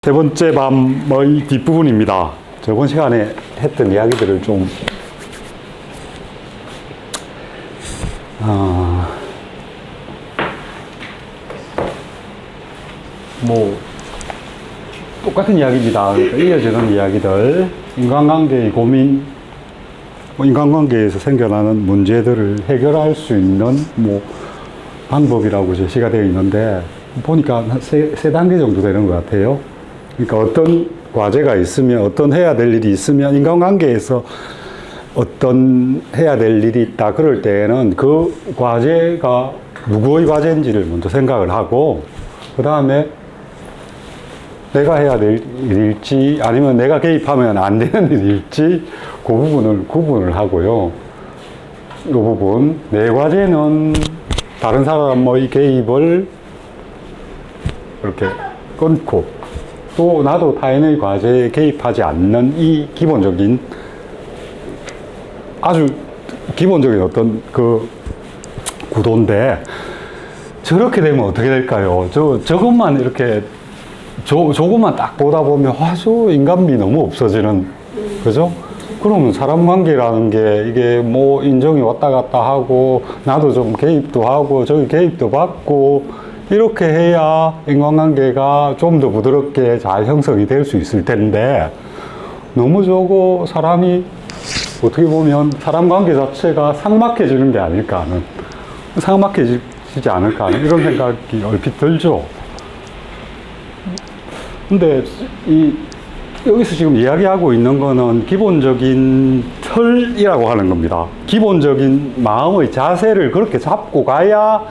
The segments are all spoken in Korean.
세 번째 밤의 뒷부분입니다. 저번 시간에 했던 이야기들을 좀 똑같은 이야기입니다. 그러니까 이어지는 이야기들, 인간관계의 고민, 인간관계에서 생겨나는 문제들을 해결할 수 있는 방법이라고 제시가 되어 있는데, 보니까 한 세 단계 정도 되는 것 같아요. 그러니까 어떤 과제가 있으면, 어떤 해야 될 일이 있으면, 인간관계에서 어떤 해야 될 일이 있다 그럴 때에는 그 과제가 누구의 과제인지를 먼저 생각을 하고, 그 다음에 내가 해야 될 일일지 아니면 내가 개입하면 안 되는 일일지 그 부분을 구분을 하고요. 이 부분, 내 과제는 다른 사람의 개입을 이렇게 끊고, 또 나도 타인의 과제에 개입하지 않는 이 기본적인, 아주 기본적인 어떤 그 구도인데, 저렇게 되면 어떻게 될까요? 저것만 이렇게 조금만 딱 보다 보면 저 인간미 너무 없어지는, 그죠? 그러면 사람 관계라는 게 이게 인정이 왔다 갔다 하고, 나도 좀 개입도 하고 저기 개입도 받고, 이렇게 해야 인간관계가 좀 더 부드럽게 잘 형성이 될 수 있을 텐데, 너무 사람이 어떻게 보면 사람 관계 자체가 삭막해지는 게 아닐까 하는, 삭막해지지 않을까 하는 이런 생각이 얼핏 들죠. 근데 여기서 지금 이야기하고 있는 거는 기본적인 틀이라고 하는 겁니다. 기본적인 마음의 자세를 그렇게 잡고 가야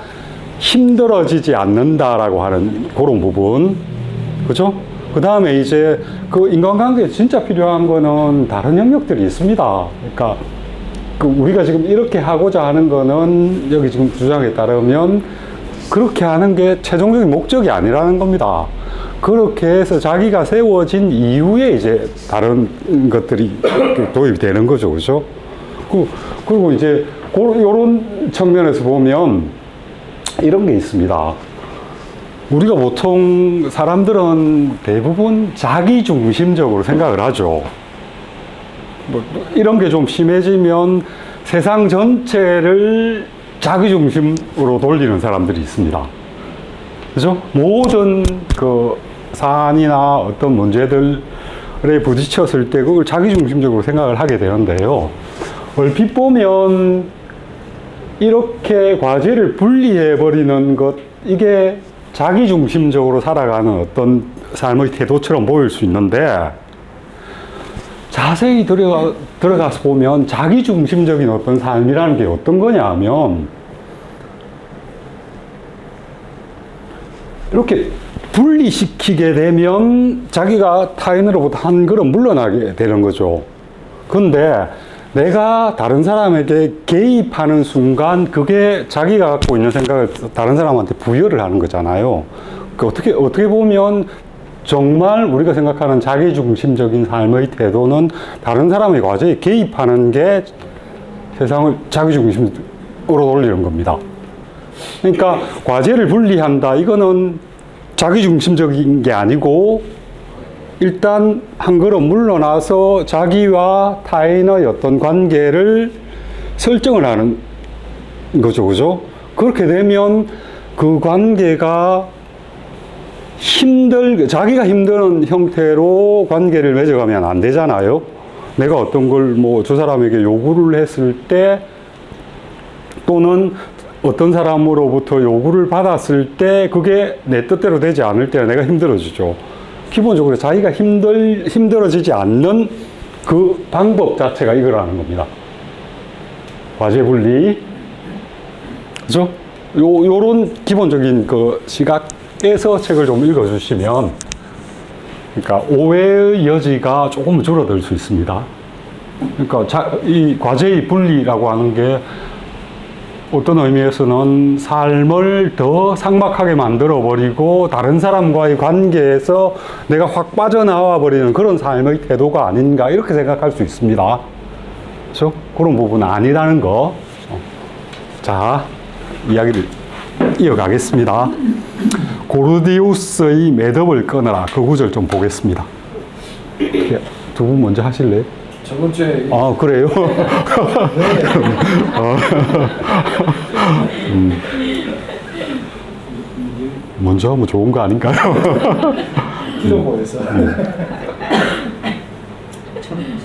힘들어지지 않는다라고 하는 그런 부분. 그죠? 그 다음에 이제 그 인간관계에 진짜 필요한 거는 다른 영역들이 있습니다. 그러니까 우리가 지금 이렇게 하고자 하는 거는 여기 지금 주장에 따르면 그렇게 하는 게 최종적인 목적이 아니라는 겁니다. 그렇게 해서 자기가 세워진 이후에 이제 다른 것들이 도입이 되는 거죠. 그죠? 그리고 이제 요런 측면에서 보면 이런 게 있습니다. 우리가 보통 사람들은 대부분 자기중심적으로 생각을 하죠. 이런 게 좀 심해지면 세상 전체를 자기중심으로 돌리는 사람들이 있습니다. 그죠? 모든 그 사안이나 어떤 문제들에 부딪혔을 때 그걸 자기중심적으로 생각을 하게 되는데요. 얼핏 보면 이렇게 과제를 분리해버리는 것, 이게 자기중심적으로 살아가는 어떤 삶의 태도처럼 보일 수 있는데, 자세히 들어가서 보면 자기중심적인 어떤 삶이라는 게 어떤 거냐 하면, 이렇게 분리시키게 되면 자기가 타인으로부터 한 걸음 물러나게 되는 거죠. 근데 내가 다른 사람에게 개입하는 순간 그게 자기가 갖고 있는 생각을 다른 사람한테 부여를 하는 거잖아요. 어떻게 보면 정말 우리가 생각하는 자기중심적인 삶의 태도는 다른 사람의 과제에 개입하는 게 세상을 자기중심으로 돌리는 겁니다. 그러니까 과제를 분리한다, 이거는 자기중심적인 게 아니고 일단 한 걸음 물러나서 자기와 타인의 어떤 관계를 설정을 하는 거죠. 그죠? 그렇게 되면 그 관계가 자기가 힘드는 형태로 관계를 맺어가면 안 되잖아요. 내가 어떤 걸 저 사람에게 요구를 했을 때, 또는 어떤 사람으로부터 요구를 받았을 때 그게 내 뜻대로 되지 않을 때 내가 힘들어지죠. 기본적으로 자기가 힘들어지지 않는 그 방법 자체가 이거라는 겁니다. 과제 분리. 그죠? 요런 기본적인 그 시각에서 책을 좀 읽어주시면, 그러니까 오해의 여지가 조금 줄어들 수 있습니다. 그러니까 이 과제의 분리라고 하는 게 어떤 의미에서는 삶을 더 삭막하게 만들어버리고 다른 사람과의 관계에서 내가 확 빠져나와 버리는 그런 삶의 태도가 아닌가, 이렇게 생각할 수 있습니다. 그렇죠? 그런 부분은 아니라는 거. 자, 이야기를 이어가겠습니다. 고르디우스의 매듭을 끊어라. 그 구절 좀 보겠습니다. 두 분 먼저 하실래요? 저번 주에 아, 그래요? 먼저 하면 좋은 거 아닌가요? 기도보에서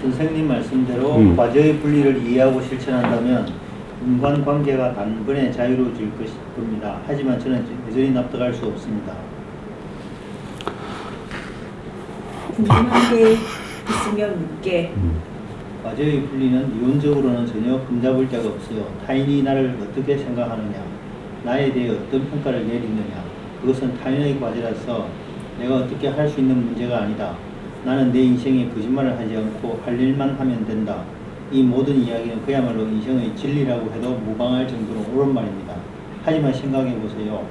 선생님 말씀대로 과제의 분리를 이해하고 실천한다면 인간관계가 단번에 자유로워질 겁니다. 하지만 저는 여전히 납득할 수 없습니다. 궁금한 게 있으면 묻게. 과제의 분리는 이론적으로는 전혀 흠잡을 데가 없어요. 타인이 나를 어떻게 생각하느냐, 나에 대해 어떤 평가를 내리느냐, 그것은 타인의 과제라서 내가 어떻게 할 수 있는 문제가 아니다. 나는 내 인생에 거짓말을 하지 않고 할 일만 하면 된다. 이 모든 이야기는 그야말로 인생의 진리라고 해도 무방할 정도로 옳은 말입니다. 하지만 생각해 보세요.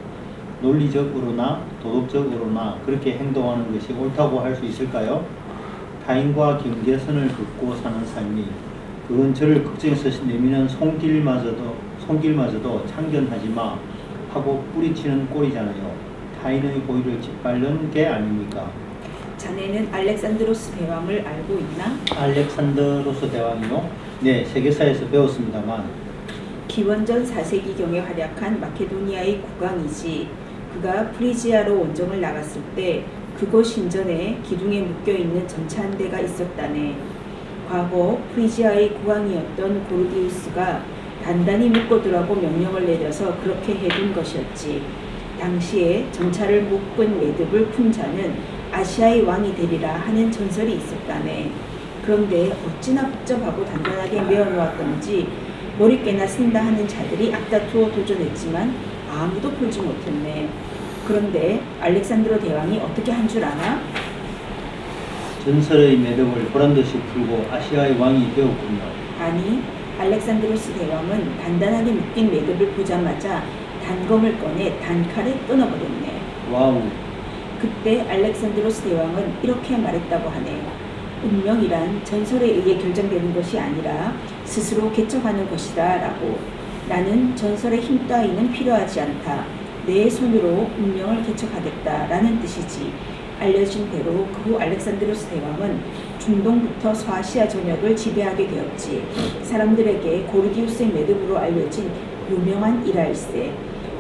논리적으로나 도덕적으로나 그렇게 행동하는 것이 옳다고 할 수 있을까요? 타인과 경계선을 긋고 사는 삶이, 그건 저를 걱정해서 내미는 손길마저도 참견하지 마 하고 뿌리치는 꼴이잖아요. 타인의 고의를 짓밟는 게 아닙니까? 자네는 알렉산드로스 대왕을 알고 있나? 알렉산드로스 대왕이요? 네, 세계사에서 배웠습니다만. 기원전 4세기경에 활약한 마케도니아의 국왕이지. 그가 프리지아로 원정을 나갔을 때 그곳 신전에 기둥에 묶여있는 전차 한 대가 있었다네. 과거 프리지아의 국왕이었던 고르디우스가 단단히 묶어두라고 명령을 내려서 그렇게 해둔 것이었지. 당시에 전차를 묶은 매듭을 푼 자는 아시아의 왕이 되리라 하는 전설이 있었다네. 그런데 어찌나 복잡하고 단단하게 메어놓았던지 머리깨나 쓴다 하는 자들이 앞다투어 도전했지만 아무도 풀지 못했네. 그런데 알렉산드로 대왕이 어떻게 한 줄 아나? 전설의 매듭을 보란듯이 풀고 아시아의 왕이 되었군요. 아니, 알렉산드로스 대왕은 단단하게 묶인 매듭을 보자마자 단검을 꺼내 단칼에 끊어버렸네. 와우. 그때 알렉산드로스 대왕은 이렇게 말했다고 하네. 운명이란 전설에 의해 결정되는 것이 아니라 스스로 개척하는 것이다 라고. 나는 전설의 힘 따위는 필요하지 않다. 내 손으로 운명을 개척하겠다 라는 뜻이지. 알려진 대로 그 후 알렉산드로스 대왕은 중동부터 서아시아 전역을 지배하게 되었지. 사람들에게 고르디우스의 매듭으로 알려진 유명한 일화일세.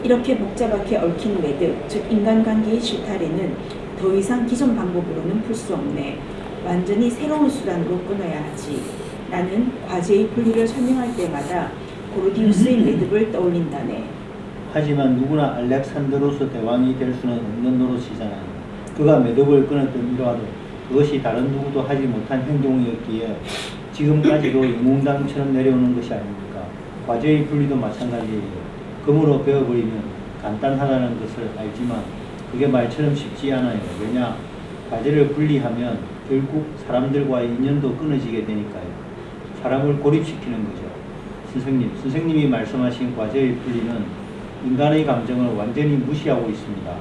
이렇게 복잡하게 얽힌 매듭, 즉 인간관계의 실타래는 더 이상 기존 방법으로는 풀 수 없네. 완전히 새로운 수단으로 끊어야 하지. 나는 과제의 분리를 설명할 때마다 고르디우스의 매듭을 떠올린다네. 하지만 누구나 알렉산드로스 대왕이 될 수는 없는 노릇이잖아요. 그가 매듭을 끊었던 일화도 그것이 다른 누구도 하지 못한 행동이었기에 지금까지도 영웅담처럼 내려오는 것이 아닙니까? 과제의 분리도 마찬가지예요. 금으로 베어버리면 간단하다는 것을 알지만 그게 말처럼 쉽지 않아요. 왜냐? 과제를 분리하면 결국 사람들과의 인연도 끊어지게 되니까요. 사람을 고립시키는 거죠. 선생님이 말씀하신 과제의 분리는 인간의 감정을 완전히 무시하고 있습니다.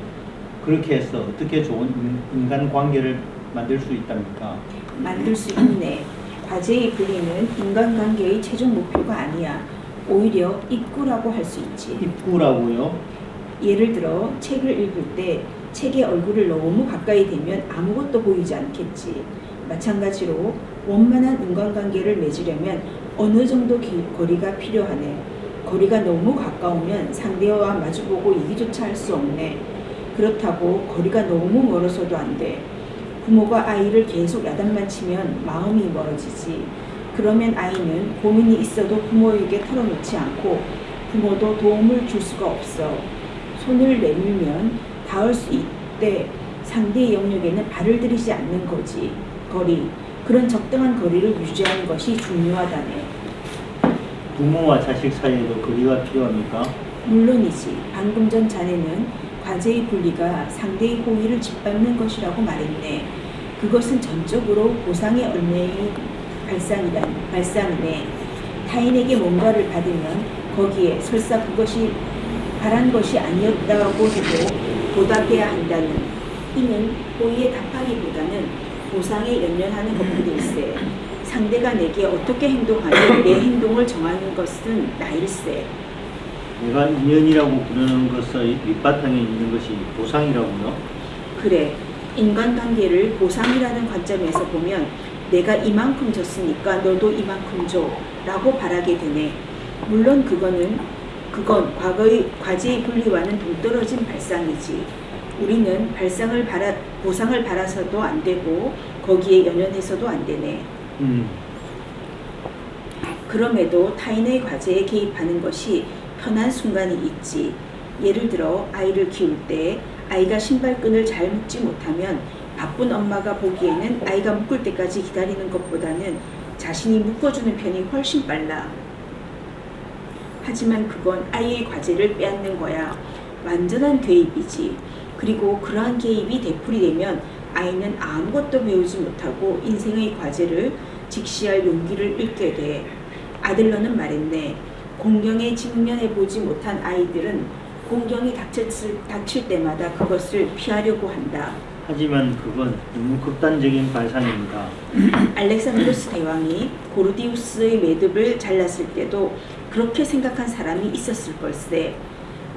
그렇게 해서 어떻게 좋은 인간관계를 만들 수 있답니까? 만들 수 있네. 과제의 분리는 인간관계의 최종 목표가 아니야. 오히려 입구라고 할 수 있지. 입구라고요? 예를 들어 책을 읽을 때 책의 얼굴을 너무 가까이 대면 아무것도 보이지 않겠지. 마찬가지로 원만한 인간관계를 맺으려면 어느 정도 거리가 필요하네. 거리가 너무 가까우면 상대와 마주보고 얘기조차 할 수 없네. 그렇다고 거리가 너무 멀어서도 안 돼. 부모가 아이를 계속 야단만 치면 마음이 멀어지지. 그러면 아이는 고민이 있어도 부모에게 털어놓지 않고 부모도 도움을 줄 수가 없어. 손을 내밀면 닿을 수 있대. 상대의 영역에는 발을 들이지 않는 거지. 거리. 그런 적당한 거리를 유지하는 것이 중요하다네. 부모와 자식 사이에도 거리가 필요합니까? 물론이지. 방금 전 자네는 과제의 분리가 상대의 호의를 짓밟는 것이라고 말했네. 그것은 전적으로 보상의 얽매인 발상이네. 타인에게 뭔가를 받으면 거기에 설사 그것이 바란 것이 아니었다고 해도 보답해야 한다는. 이는 호의에 답하기보다는 보상에 연연하는 것뿐일세. 상대가 내게 어떻게 행동하며 내 행동을 정하는 것은 나일세. 내가 인연이라고 부르는 것의 밑바탕에 있는 것이 보상이라고요? 그래, 인간관계를 보상이라는 관점에서 보면 내가 이만큼 줬으니까 너도 이만큼 줘 라고 바라게 되네. 물론 그건 과거의 과제의 분리와는 동떨어진 발상이지. 우리는 보상을 바라서도 안 되고 거기에 연연해서도 안 되네. 그럼에도 타인의 과제에 개입하는 것이 편한 순간이 있지. 예를 들어 아이를 키울 때 아이가 신발끈을 잘 묶지 못하면 바쁜 엄마가 보기에는 아이가 묶을 때까지 기다리는 것보다는 자신이 묶어주는 편이 훨씬 빨라. 하지만 그건 아이의 과제를 빼앗는 거야. 완전한 개입이지. 그리고 그러한 개입이 되풀이 되면 아이는 아무것도 배우지 못하고 인생의 과제를 직시할 용기를 잃게 돼. 아들러는 말했네. 공경에 직면해보지 못한 아이들은 공경이 닥칠 때마다 그것을 피하려고 한다. 하지만 그건 너무 극단적인 발상입니다. 알렉산드로스 대왕이 고르디우스의 매듭을 잘랐을 때도 그렇게 생각한 사람이 있었을 걸세.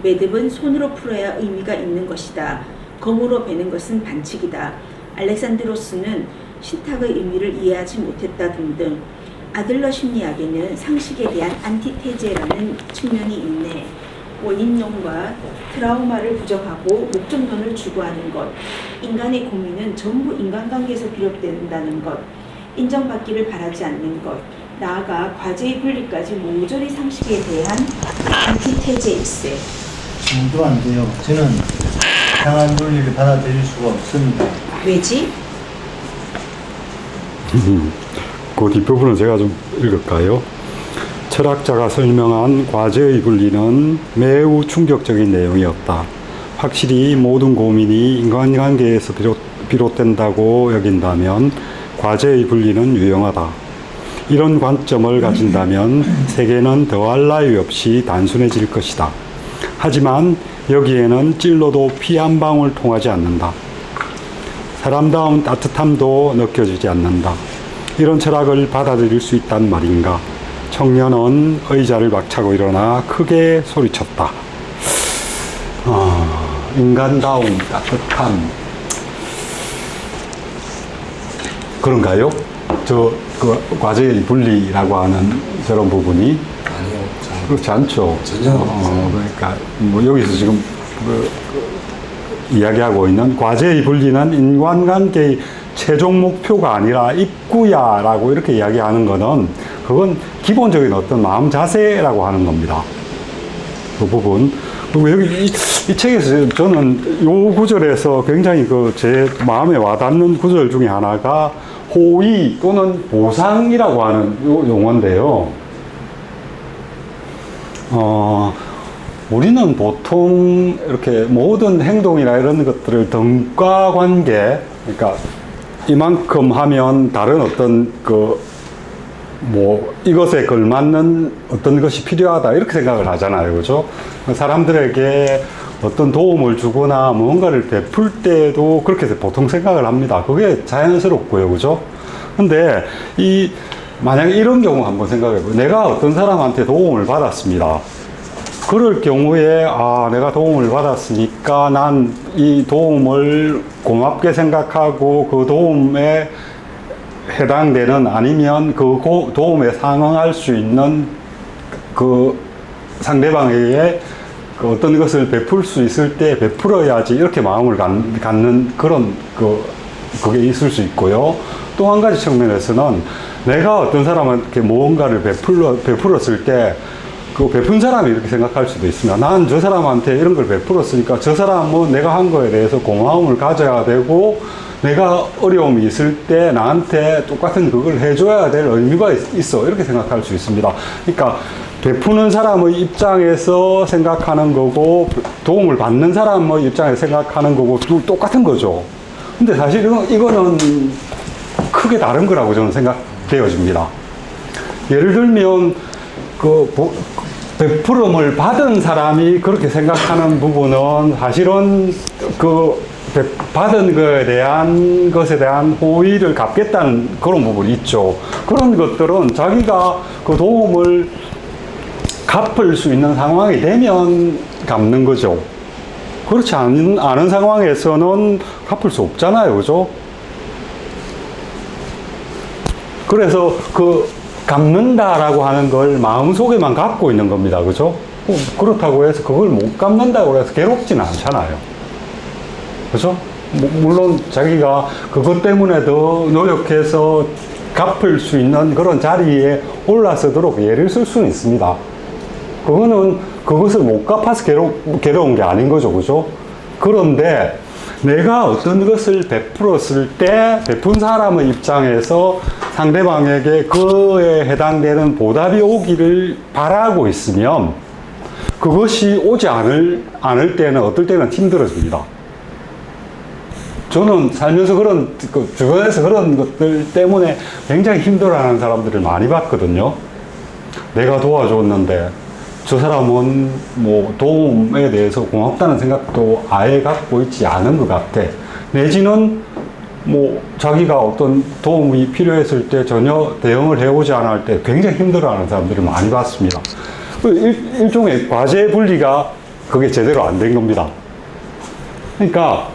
매듭은 손으로 풀어야 의미가 있는 것이다. 검으로 베는 것은 반칙이다. 알렉산드로스는 신탁의 의미를 이해하지 못했다 등등. 아들러 심리학에는 상식에 대한 안티테제라는 측면이 있네. 원인론과 트라우마를 부정하고 목적론을 추구하는 것, 인간의 고민은 전부 인간관계에서 비롯된다는 것, 인정받기를 바라지 않는 것, 나아가 과제의 분리까지 모조리 상식에 대한 안티테제일세. 말도 안 돼요. 저는 이상한 논리를 받아들일 수가 없습니다. 왜지? 그 뒷부분은 제가 좀 읽을까요? 철학자가 설명한 과제의 분리는 매우 충격적인 내용이었다. 확실히 모든 고민이 인간관계에서 비롯된다고 여긴다면 과제의 분리는 유용하다. 이런 관점을 가진다면 세계는 더할 나위 없이 단순해질 것이다. 하지만 여기에는 찔러도 피 한 방울 통하지 않는다. 사람다운 따뜻함도 느껴지지 않는다. 이런 철학을 받아들일 수 있단 말인가? 청년은 의자를 박차고 일어나 크게 소리쳤다. 인간다움, 따뜻함. 그런가요? 그 과제의 분리라고 하는 저런 부분이? 아니요. 그렇지 않죠. 전혀 그러니까 뭐 여기서 지금 이야기하고 있는 과제의 분리는 인간관계의 최종 목표가 아니라 입구야라고 이렇게 이야기하는 거는 그건 기본적인 어떤 마음 자세라고 하는 겁니다. 그 부분. 그리고 여기 이 책에서 저는 요 구절에서 굉장히 제 마음에 와닿는 구절 중에 하나가 호의 또는 보상이라고 하는 요 용어인데요. 우리는 보통 이렇게 모든 행동이나 이런 것들을 등가 관계, 그러니까 이만큼 하면 다른 어떤 이것에 걸맞는 어떤 것이 필요하다 이렇게 생각을 하잖아요. 그죠? 사람들에게 어떤 도움을 주거나 무언가를 베풀 때도 그렇게 보통 생각을 합니다. 그게 자연스럽고요. 그죠? 근데 만약에 이런 경우 한번 생각해 보세요. 내가 어떤 사람한테 도움을 받았습니다. 그럴 경우에 내가 도움을 받았으니까 난 이 도움을 고맙게 생각하고 그 도움에 해당되는 아니면 그 도움에 상응할 수 있는 그 상대방에게 어떤 것을 베풀 수 있을 때 베풀어야지 이렇게 마음을 갖는 그런 그게 있을 수 있고요. 또 한 가지 측면에서는 내가 어떤 사람한테 무언가를 베풀었을 때 그 베푼 사람이 이렇게 생각할 수도 있습니다. 난 저 사람한테 이런 걸 베풀었으니까 저 사람은 내가 한 거에 대해서 고마움을 가져야 되고 내가 어려움이 있을 때 나한테 똑같은 그걸 해줘야 될 의무가 있어 이렇게 생각할 수 있습니다. 그러니까 베푸는 사람의 입장에서 생각하는 거고 도움을 받는 사람의 입장에서 생각하는 거고 똑같은 거죠. 근데 사실 이거는 크게 다른 거라고 저는 생각되어집니다. 예를 들면 베풀음을 받은 사람이 그렇게 생각하는 부분은 사실은 받은 것에 대한 호의를 갚겠다는 그런 부분이 있죠. 그런 것들은 자기가 그 도움을 갚을 수 있는 상황이 되면 갚는 거죠. 그렇지 않은 상황에서는 갚을 수 없잖아요. 그죠? 그래서 그 갚는다라고 하는 걸 마음속에만 갖고 있는 겁니다. 그죠? 그렇다고 해서 그걸 못 갚는다고 해서 괴롭지는 않잖아요. 그죠? 물론 자기가 그것 때문에 더 노력해서 갚을 수 있는 그런 자리에 올라서도록 예를 쓸 수는 있습니다. 그거는 그것을 못 갚아서 괴로운 게 아닌 거죠. 그죠? 그런데 내가 어떤 것을 베풀었을 때 베푼 사람의 입장에서 상대방에게 그에 해당되는 보답이 오기를 바라고 있으면 그것이 오지 않을 때는 어떨 때는 힘들어집니다. 저는 살면서 주변에서 그런 것들 때문에 굉장히 힘들어하는 사람들을 많이 봤거든요. 내가 도와줬는데 저 사람은 뭐 도움에 대해서 고맙다는 생각도 아예 갖고 있지 않은 것 같아. 내지는 뭐 자기가 어떤 도움이 필요했을 때 전혀 대응을 해오지 않을 때 굉장히 힘들어하는 사람들을 많이 봤습니다. 일종의 과제 분리가 그게 제대로 안 된 겁니다. 그러니까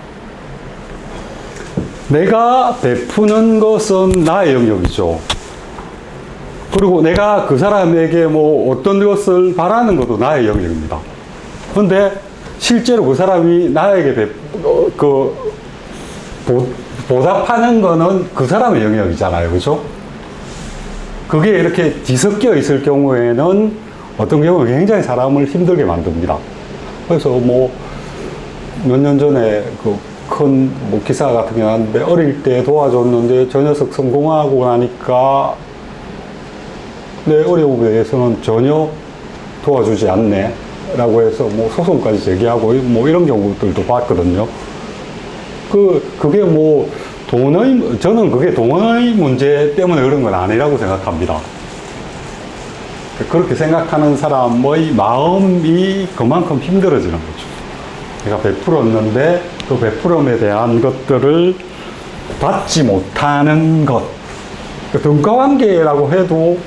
내가 베푸는 것은 나의 영역이죠. 그리고 내가 그 사람에게 뭐 어떤 것을 바라는 것도 나의 영역입니다. 그런데 실제로 그 사람이 나에게 보답하는 거는 그 사람의 영역이잖아요. 그죠? 그게 이렇게 뒤섞여 있을 경우에는 어떤 경우는 굉장히 사람을 힘들게 만듭니다. 그래서 뭐 몇 년 전에 큰 뭐 기사 같은 게 나왔는데 어릴 때 도와줬는데 저 녀석 성공하고 나니까 내 어려움에 대해서는 전혀 도와주지 않네 라고 해서 뭐 소송까지 제기하고 뭐 이런 경우들도 봤거든요. 그게 뭐 저는 그게 돈의 문제 때문에 그런 건 아니라고 생각합니다. 그렇게 생각하는 사람의 마음이 그만큼 힘들어지는 거죠. 내가 베풀었는데 그 베풀음에 대한 것들을 받지 못하는 것. 등가 관계라고 해도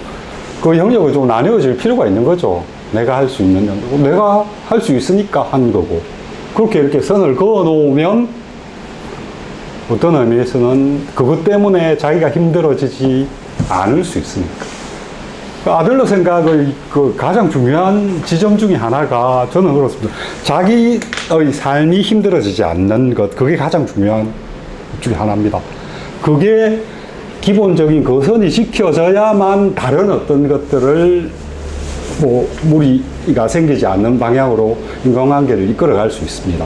그 영역이 좀 나뉘어질 필요가 있는 거죠. 내가 할 수 있는 영역. 내가 할 수 있으니까 한 거고. 그렇게 이렇게 선을 그어 놓으면 어떤 의미에서는 그것 때문에 자기가 힘들어지지 않을 수 있으니까. 아들러 생각의 그 가장 중요한 지점 중에 하나가 저는 그렇습니다. 자기의 삶이 힘들어지지 않는 것, 그게 가장 중요한 것 중에 하나입니다. 그게 기본적인 거선이 지켜져야만 다른 어떤 것들을 뭐 무리가 생기지 않는 방향으로 인간관계를 이끌어갈 수 있습니다.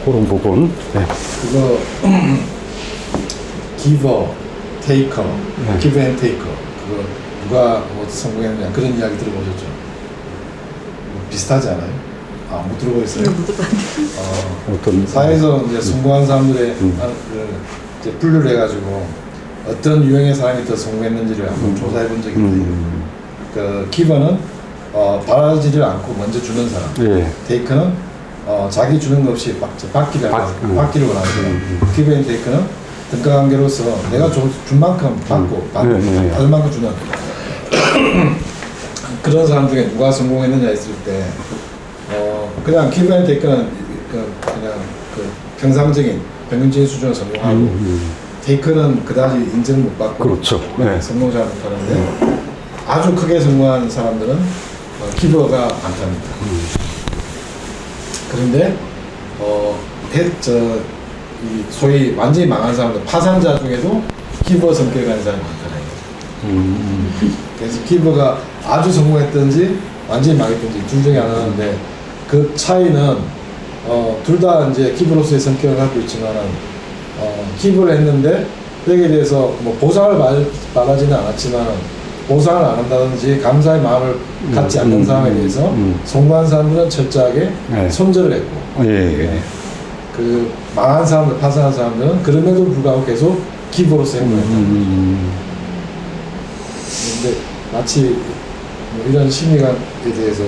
그런 부분. 네. 그거 giver, taker, 네. give and taker 그거 누가 뭐 성공했느냐 그런 이야기 들어보셨죠? 비슷하지 않아요? 못 들어보셨어요? 어떤 사회에서 이제 성공한 사람들의 이제 분류를 해가지고 어떤 유형의 사람이 더 성공했는지를 한번 조사해 본 적이 있는데 그 기버는 바라지를 않고 먼저 주는 사람, 예. 테이크는 자기 주는 것 없이 받기를 원하는 사람. 기브 앤 테이크는 등가 관계로서 내가 준 만큼 받고 받을 만큼 주는 그런 사람 중에 누가 성공했느냐 했을 때 그냥 기브 앤 테이크는 그냥 그 평상적인 평균적인 수준을 성공하고 테이크는 그다지 인정을 못 받고 그렇죠. 네. 성공 잘 못하는데 아주 크게 성공한 사람들은 기버가 많답니다. 그런데 이 소위 완전히 망한 사람들 파산자 중에도 기버 성격이 가는 사람이 많더라고요. 그래서 기버가 아주 성공했든지 완전히 망했든지 둘 중에 하나인데 그 차이는 둘 다 이제 기버로서의 성격을 갖고 있지만은 기부를 했는데 여기에 대해서 뭐 보상을 바라지는 않았지만 보상을 안 한다든지 감사의 마음을 갖지 않는 사람에 대해서 성공한 사람들은 철저하게 네. 손절을 했고 예. 그 망한 사람들, 파산한 사람들은 그럼에도 불구하고 계속 기부로서 행동했다. 그런데 마치 뭐 이런 심리관에 대해서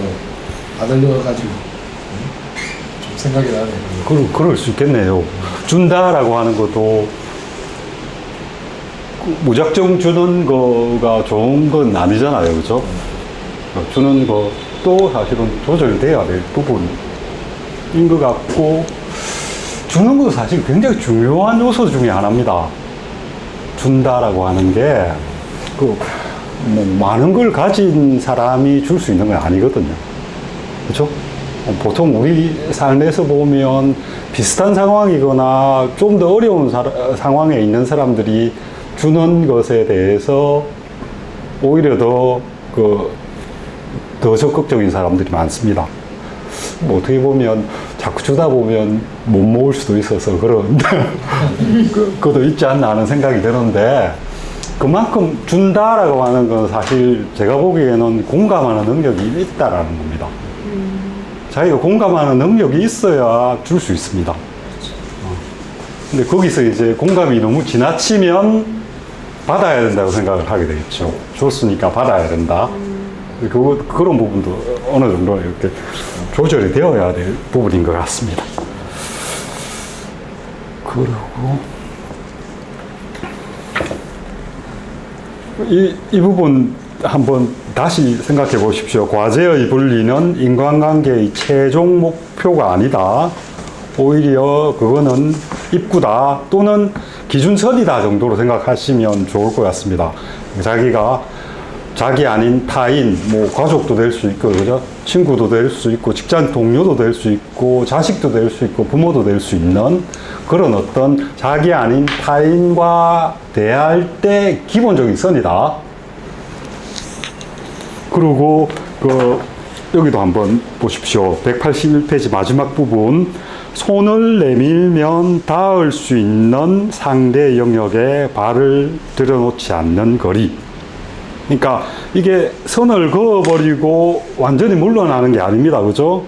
아들려가지고 좀 생각이 나네요. 그럴 수 있겠네요. 준다라고 하는 것도 무작정 주는 거가 좋은 건 아니잖아요. 그죠? 주는 거 것도 사실은 조절돼야 될 부분인 것 같고, 주는 것도 사실 굉장히 중요한 요소 중에 하나입니다. 준다라고 하는 게, 뭐, 많은 걸 가진 사람이 줄 수 있는 건 아니거든요. 그렇죠? 보통 우리 삶에서 보면 비슷한 상황이거나 좀 더 어려운 상황에 있는 사람들이 주는 것에 대해서 오히려 더 적극적인 사람들이 많습니다. 뭐 어떻게 보면 자꾸 주다 보면 못 모을 수도 있어서 그런 그것도 있지 않나 하는 생각이 드는데, 그만큼 준다라고 하는 건 사실 제가 보기에는 공감하는 능력이 있다라는 겁니다. 자기가 공감하는 능력이 있어야 줄 수 있습니다. 근데 거기서 이제 공감이 너무 지나치면 받아야 된다고 생각을 하게 되겠죠. 줬으니까 받아야 된다. 그런 부분도 어느 정도 이렇게 조절이 되어야 될 부분인 것 같습니다. 그리고 이 부분 한번 다시 생각해 보십시오. 과제의 분리는 인간관계의 최종 목표가 아니다. 오히려 그거는 입구다 또는 기준선이다 정도로 생각하시면 좋을 것 같습니다. 자기가 자기 아닌 타인, 뭐 가족도 될 수 있고, 그죠? 친구도 될 수 있고, 직장 동료도 될 수 있고, 자식도 될 수 있고, 부모도 될 수 있는 그런 어떤 자기 아닌 타인과 대할 때 기본적인 선이다. 그리고 여기도 한번 보십시오. 181페이지 마지막 부분. 손을 내밀면 닿을 수 있는 상대 영역에 발을 들여놓지 않는 거리. 그러니까 이게 선을 그어버리고 완전히 물러나는 게 아닙니다. 그죠?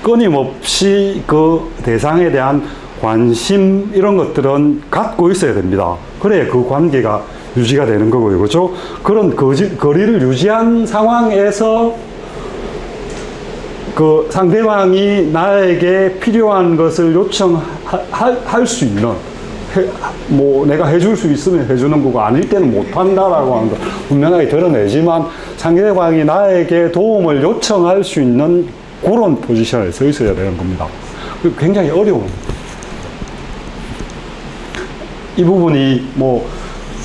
끊임없이 그 대상에 대한 관심 이런 것들은 갖고 있어야 됩니다. 그래야 그 관계가 유지가 되는 거고요. 그죠? 그런 거리를 유지한 상황에서 그 상대방이 나에게 필요한 것을 요청할 수 있는, 뭐 내가 해줄 수 있으면 해주는 거고 아닐 때는 못한다라고 하는 거 분명하게 드러내지만, 상대방이 나에게 도움을 요청할 수 있는 그런 포지션에 서 있어야 되는 겁니다. 굉장히 어려운 이 부분이, 뭐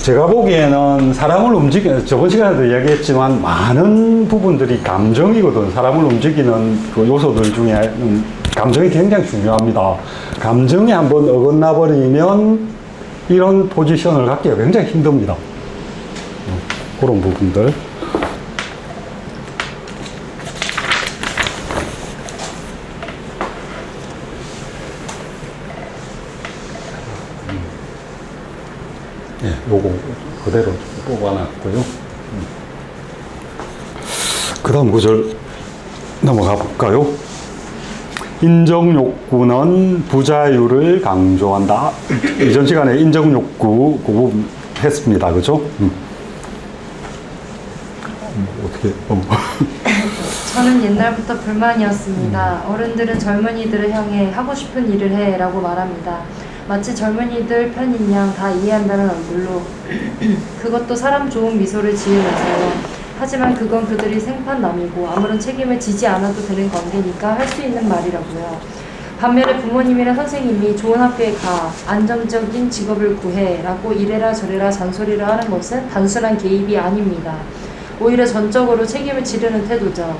제가 보기에는 사람을 저번 시간에도 이야기했지만 많은 부분들이 감정이거든. 사람을 움직이는 그 요소들 중에 감정이 굉장히 중요합니다. 감정이 한번 어긋나 버리면 이런 포지션을 갖기가 굉장히 힘듭니다. 그런 부분들. 예, 요거 그대로 뽑아놨고요. 그 다음 구절 넘어가 볼까요? 인정욕구는 부자유를 강조한다. 이전 시간에 인정욕구 그 부분 했습니다. 그죠? 어떻게, 저는 옛날부터 불만이었습니다. 어른들은 젊은이들을 향해 하고 싶은 일을 해 라고 말합니다. 마치 젊은이들 편인 양 다 이해한다는 얼굴로 그것도 사람 좋은 미소를 지으면서요. 하지만 그건 그들이 생판남이고 아무런 책임을 지지 않아도 되는 관계니까 할 수 있는 말이라고요. 반면에 부모님이나 선생님이 좋은 학교에 가, 안정적인 직업을 구해 라고 이래라 저래라 잔소리를 하는 것은 단순한 개입이 아닙니다. 오히려 전적으로 책임을 지르는 태도죠.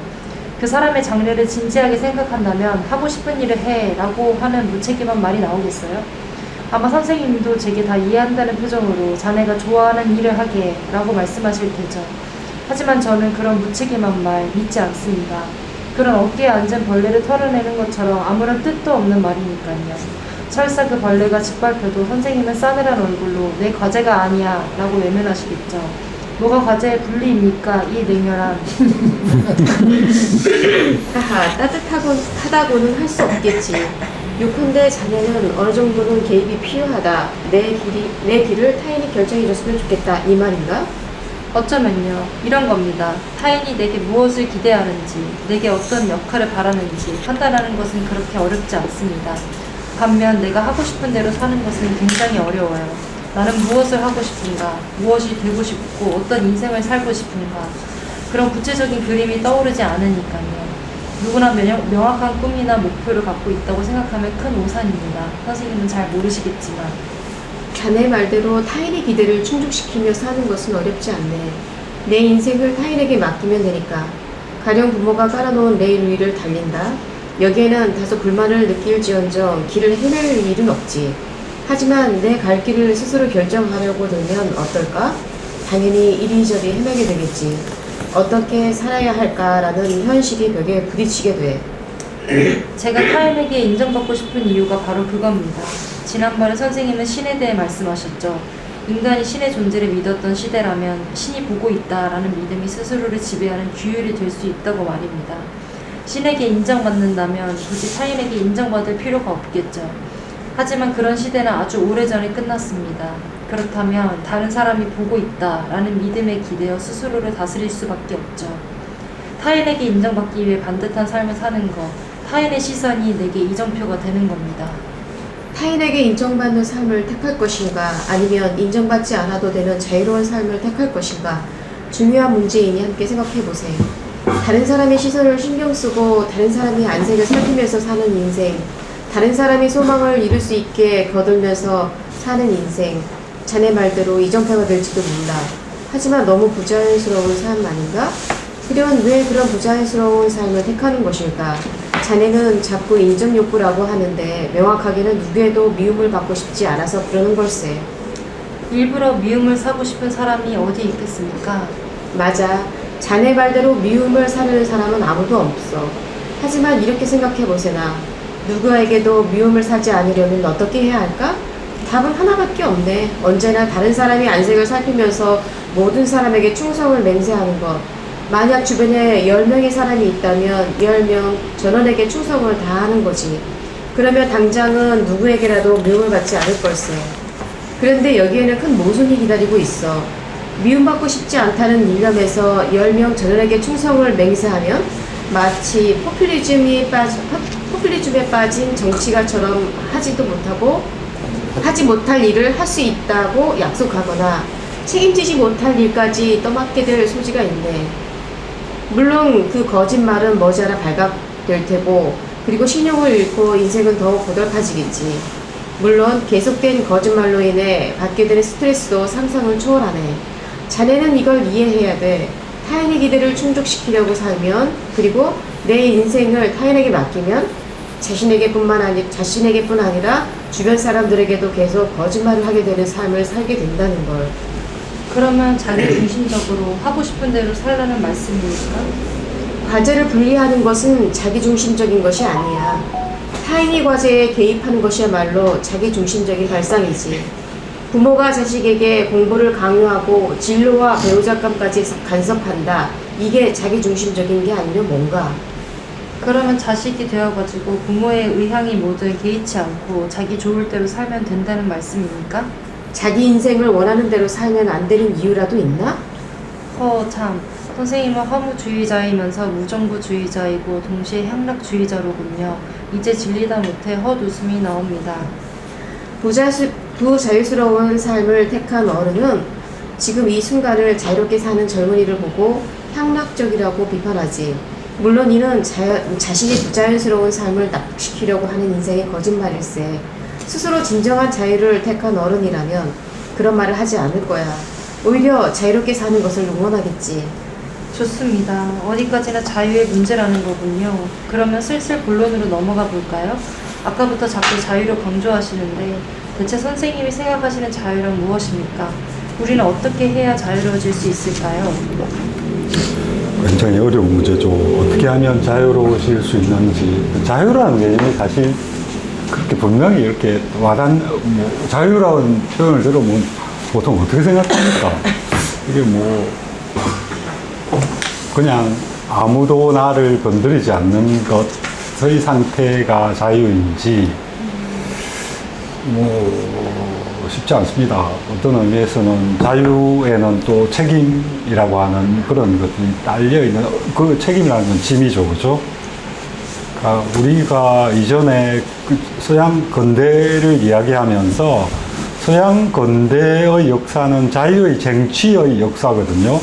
그 사람의 장래를 진지하게 생각한다면 하고 싶은 일을 해 라고 하는 무책임한 말이 나오겠어요? 아마 선생님도 제게 다 이해한다는 표정으로 자네가 좋아하는 일을 하게 라고 말씀하실 테죠. 하지만 저는 그런 무책임한 말 믿지 않습니다. 그런 어깨에 앉은 벌레를 털어내는 것처럼 아무런 뜻도 없는 말이니까요. 설사 그 벌레가 짓밟혀도 선생님은 싸늘한 얼굴로 내 과제가 아니야 라고 외면하시겠죠. 뭐가 과제의 분리입니까? 이 냉혈한. 하하, 따뜻하다고는 할 수 없겠지. 요컨대 자네는 어느 정도는 개입이 필요하다. 내 길을 타인이 결정해줬으면 좋겠다. 이 말인가? 어쩌면요. 이런 겁니다. 타인이 내게 무엇을 기대하는지, 내게 어떤 역할을 바라는지 판단하는 것은 그렇게 어렵지 않습니다. 반면 내가 하고 싶은 대로 사는 것은 굉장히 어려워요. 나는 무엇을 하고 싶은가, 무엇이 되고 싶고 어떤 인생을 살고 싶은가. 그런 구체적인 그림이 떠오르지 않으니까요. 누구나 명확한 꿈이나 목표를 갖고 있다고 생각하면 큰 오산입니다. 선생님은 잘 모르시겠지만. 자네 말대로 타인의 기대를 충족시키며 사는 것은 어렵지 않네. 내 인생을 타인에게 맡기면 되니까. 가령 부모가 깔아놓은 레일 위를 달린다. 여기에는 다소 불만을 느낄지언정 길을 헤맬 일은 없지. 하지만 내 갈 길을 스스로 결정하려고 들면 어떨까? 당연히 이리저리 헤매게 되겠지. 어떻게 살아야 할까라는 현실이 벽에 부딪히게 돼. 제가 타인에게 인정받고 싶은 이유가 바로 그겁니다. 지난번에 선생님은 신에 대해 말씀하셨죠. 인간이 신의 존재를 믿었던 시대라면 신이 보고 있다라는 믿음이 스스로를 지배하는 규율이 될 수 있다고 말입니다. 신에게 인정받는다면 굳이 타인에게 인정받을 필요가 없겠죠. 하지만 그런 시대는 아주 오래전에 끝났습니다. 그렇다면 다른 사람이 보고 있다라는 믿음에 기대어 스스로를 다스릴 수밖에 없죠. 타인에게 인정받기 위해 반듯한 삶을 사는 것, 타인의 시선이 내게 이정표가 되는 겁니다. 타인에게 인정받는 삶을 택할 것인가 아니면 인정받지 않아도 되는 자유로운 삶을 택할 것인가 중요한 문제이니 함께 생각해보세요. 다른 사람의 시선을 신경 쓰고 다른 사람의 안색을 살피면서 사는 인생, 다른 사람이 소망을 이룰 수 있게 거들면서 사는 인생, 자네 말대로 이정표가 될지도 몰라. 하지만 너무 부자연스러운 삶 아닌가? 그럼 왜 그런 부자연스러운 삶을 택하는 것일까? 자네는 자꾸 인정 욕구라고 하는데 명확하게는 누구에도 미움을 받고 싶지 않아서 그러는 걸세. 일부러 미움을 사고 싶은 사람이 어디 있겠습니까? 맞아. 자네 말대로 미움을 사려는 사람은 아무도 없어. 하지만 이렇게 생각해보세나. 누구에게도 미움을 사지 않으려면 어떻게 해야 할까? 답은 하나밖에 없네. 언제나 다른 사람의 안색을 살피면서 모든 사람에게 충성을 맹세하는 것. 만약 주변에 10명의 사람이 있다면 10명 전원에게 충성을 다하는 거지. 그러면 당장은 누구에게라도 미움을 받지 않을 걸세. 그런데 여기에는 큰 모순이 기다리고 있어. 미움받고 싶지 않다는 일념에서 10명 전원에게 충성을 맹세하면 마치 포퓰리즘에 빠진 정치가처럼 하지 못할 일을 할 수 있다고 약속하거나 책임지지 못할 일까지 떠맡게 될 소지가 있네. 물론 그 거짓말은 머지않아 발각될 테고 그리고 신용을 잃고 인생은 더욱 고달파지겠지. 물론 계속된 거짓말로 인해 받게 되는 스트레스도 상상을 초월하네. 자네는 이걸 이해해야 돼. 타인의 기대를 충족시키려고 살면 그리고 내 인생을 타인에게 맡기면 자신에게뿐 아니라 주변 사람들에게도 계속 거짓말을 하게 되는 삶을 살게 된다는 걸. 그러면 자기 중심적으로 하고 싶은 대로 살라는 말씀입니까? 과제를 분리하는 것은 자기중심적인 것이 아니야. 타인의 과제에 개입하는 것이야말로 자기중심적인 발상이지. 부모가 자식에게 공부를 강요하고 진로와 배우자감까지 간섭한다. 이게 자기중심적인 게 아니면 뭔가? 그러면 자식이 되어가지고 부모의 의향이 뭐든 개의치 않고 자기 좋을 대로 살면 된다는 말씀입니까? 자기 인생을 원하는 대로 살면 안 되는 이유라도 있나? 참. 선생님은 허무주의자이면서 무정부주의자이고 동시에 향락주의자로군요. 이제 질리다 못해 헛웃음이 나옵니다. 부자유스러운 삶을 택한 어른은 지금 이 순간을 자유롭게 사는 젊은이를 보고 향락적이라고 비판하지. 물론 이는 자신의 부자연스러운 삶을 납득시키려고 하는 인생의 거짓말일세. 스스로 진정한 자유를 택한 어른이라면 그런 말을 하지 않을 거야. 오히려 자유롭게 사는 것을 응원하겠지. 좋습니다. 어디까지나 자유의 문제라는 거군요. 그러면 슬슬 본론으로 넘어가 볼까요? 아까부터 자꾸 자유를 강조하시는데 대체 선생님이 생각하시는 자유란 무엇입니까? 우리는 어떻게 해야 자유로워질 수 있을까요? 굉장히 어려운 문제죠. 어떻게 하면 자유로우실 수 있는지. 자유라는 개념이 사실 그렇게 분명히 이렇게 자유라는 표현을 들으면 보통 어떻게 생각합니까? 이게 그냥 아무도 나를 건드리지 않는 것의 상태가 자유인지, 쉽지 않습니다. 어떤 의미에서는 자유에는 또 책임이라고 하는 그런 것들이 딸려있는, 그 책임이라는 건 짐이죠. 그죠? 그러니까 우리가 이전에 서양 근대를 이야기하면서 서양 근대의 역사는 자유의 쟁취의 역사거든요.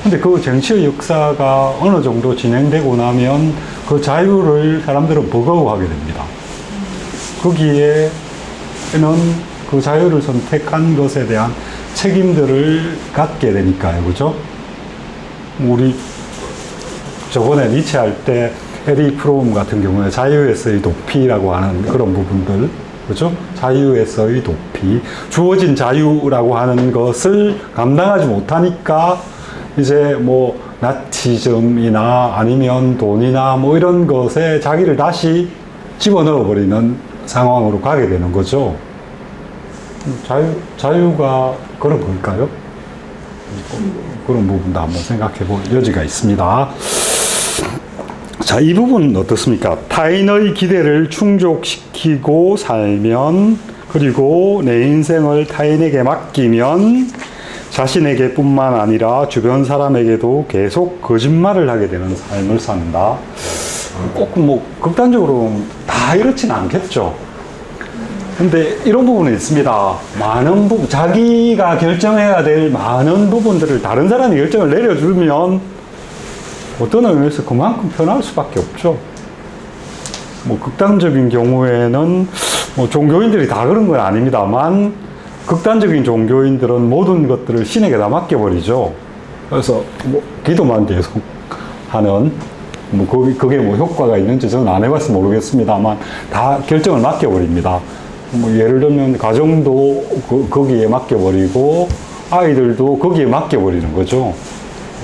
근데 그 정치의 역사가 어느 정도 진행되고 나면 그 자유를 사람들은 버거워하게 됩니다. 거기에는 그 자유를 선택한 것에 대한 책임들을 갖게 되니까요. 그죠? 우리 저번에 니체 할 때 에리 프롬 같은 경우에 자유에서의 도피라고 하는 그런 부분들, 그죠? 자유에서의 도피, 주어진 자유라고 하는 것을 감당하지 못하니까 이제 뭐 나치즘이나 아니면 돈이나 뭐 이런 것에 자기를 다시 집어넣어 버리는 상황으로 가게 되는 거죠. 자유가 그런 걸까요? 그런 부분도 한번 생각해 볼 여지가 있습니다. 자, 이 부분은 어떻습니까? 타인의 기대를 충족시키고 살면, 그리고 내 인생을 타인에게 맡기면 자신에게 뿐만 아니라 주변 사람에게도 계속 거짓말을 하게 되는 삶을 산다. 꼭 뭐 극단적으로 다 이렇지는 않겠죠. 근데 이런 부분이 있습니다. 많은 부분, 자기가 결정해야 될 많은 부분들을 다른 사람이 결정을 내려주면 어떤 의미에서 그만큼 편할 수밖에 없죠. 뭐 극단적인 경우에는 뭐 종교인들이 다 그런 건 아닙니다만, 극단적인 종교인들은 모든 것들을 신에게 다 맡겨버리죠. 그래서 뭐 기도만 계속 하는, 뭐 그게 뭐 효과가 있는지 저는 안 해봐서 모르겠습니다만 다 결정을 맡겨버립니다. 뭐 예를 들면 가정도 거기에 맡겨버리고 아이들도 거기에 맡겨버리는 거죠.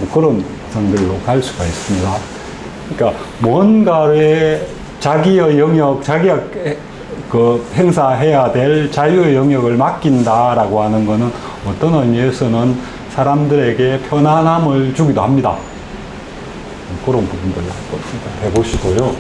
뭐 그런 상들로 갈 수가 있습니다. 그러니까 뭔가에 자기의 영역, 자기가 그 행사해야 될 자유의 영역을 맡긴다라고 하는 것은 어떤 의미에서는 사람들에게 편안함을 주기도 합니다. 그런 부분들 해보시고요.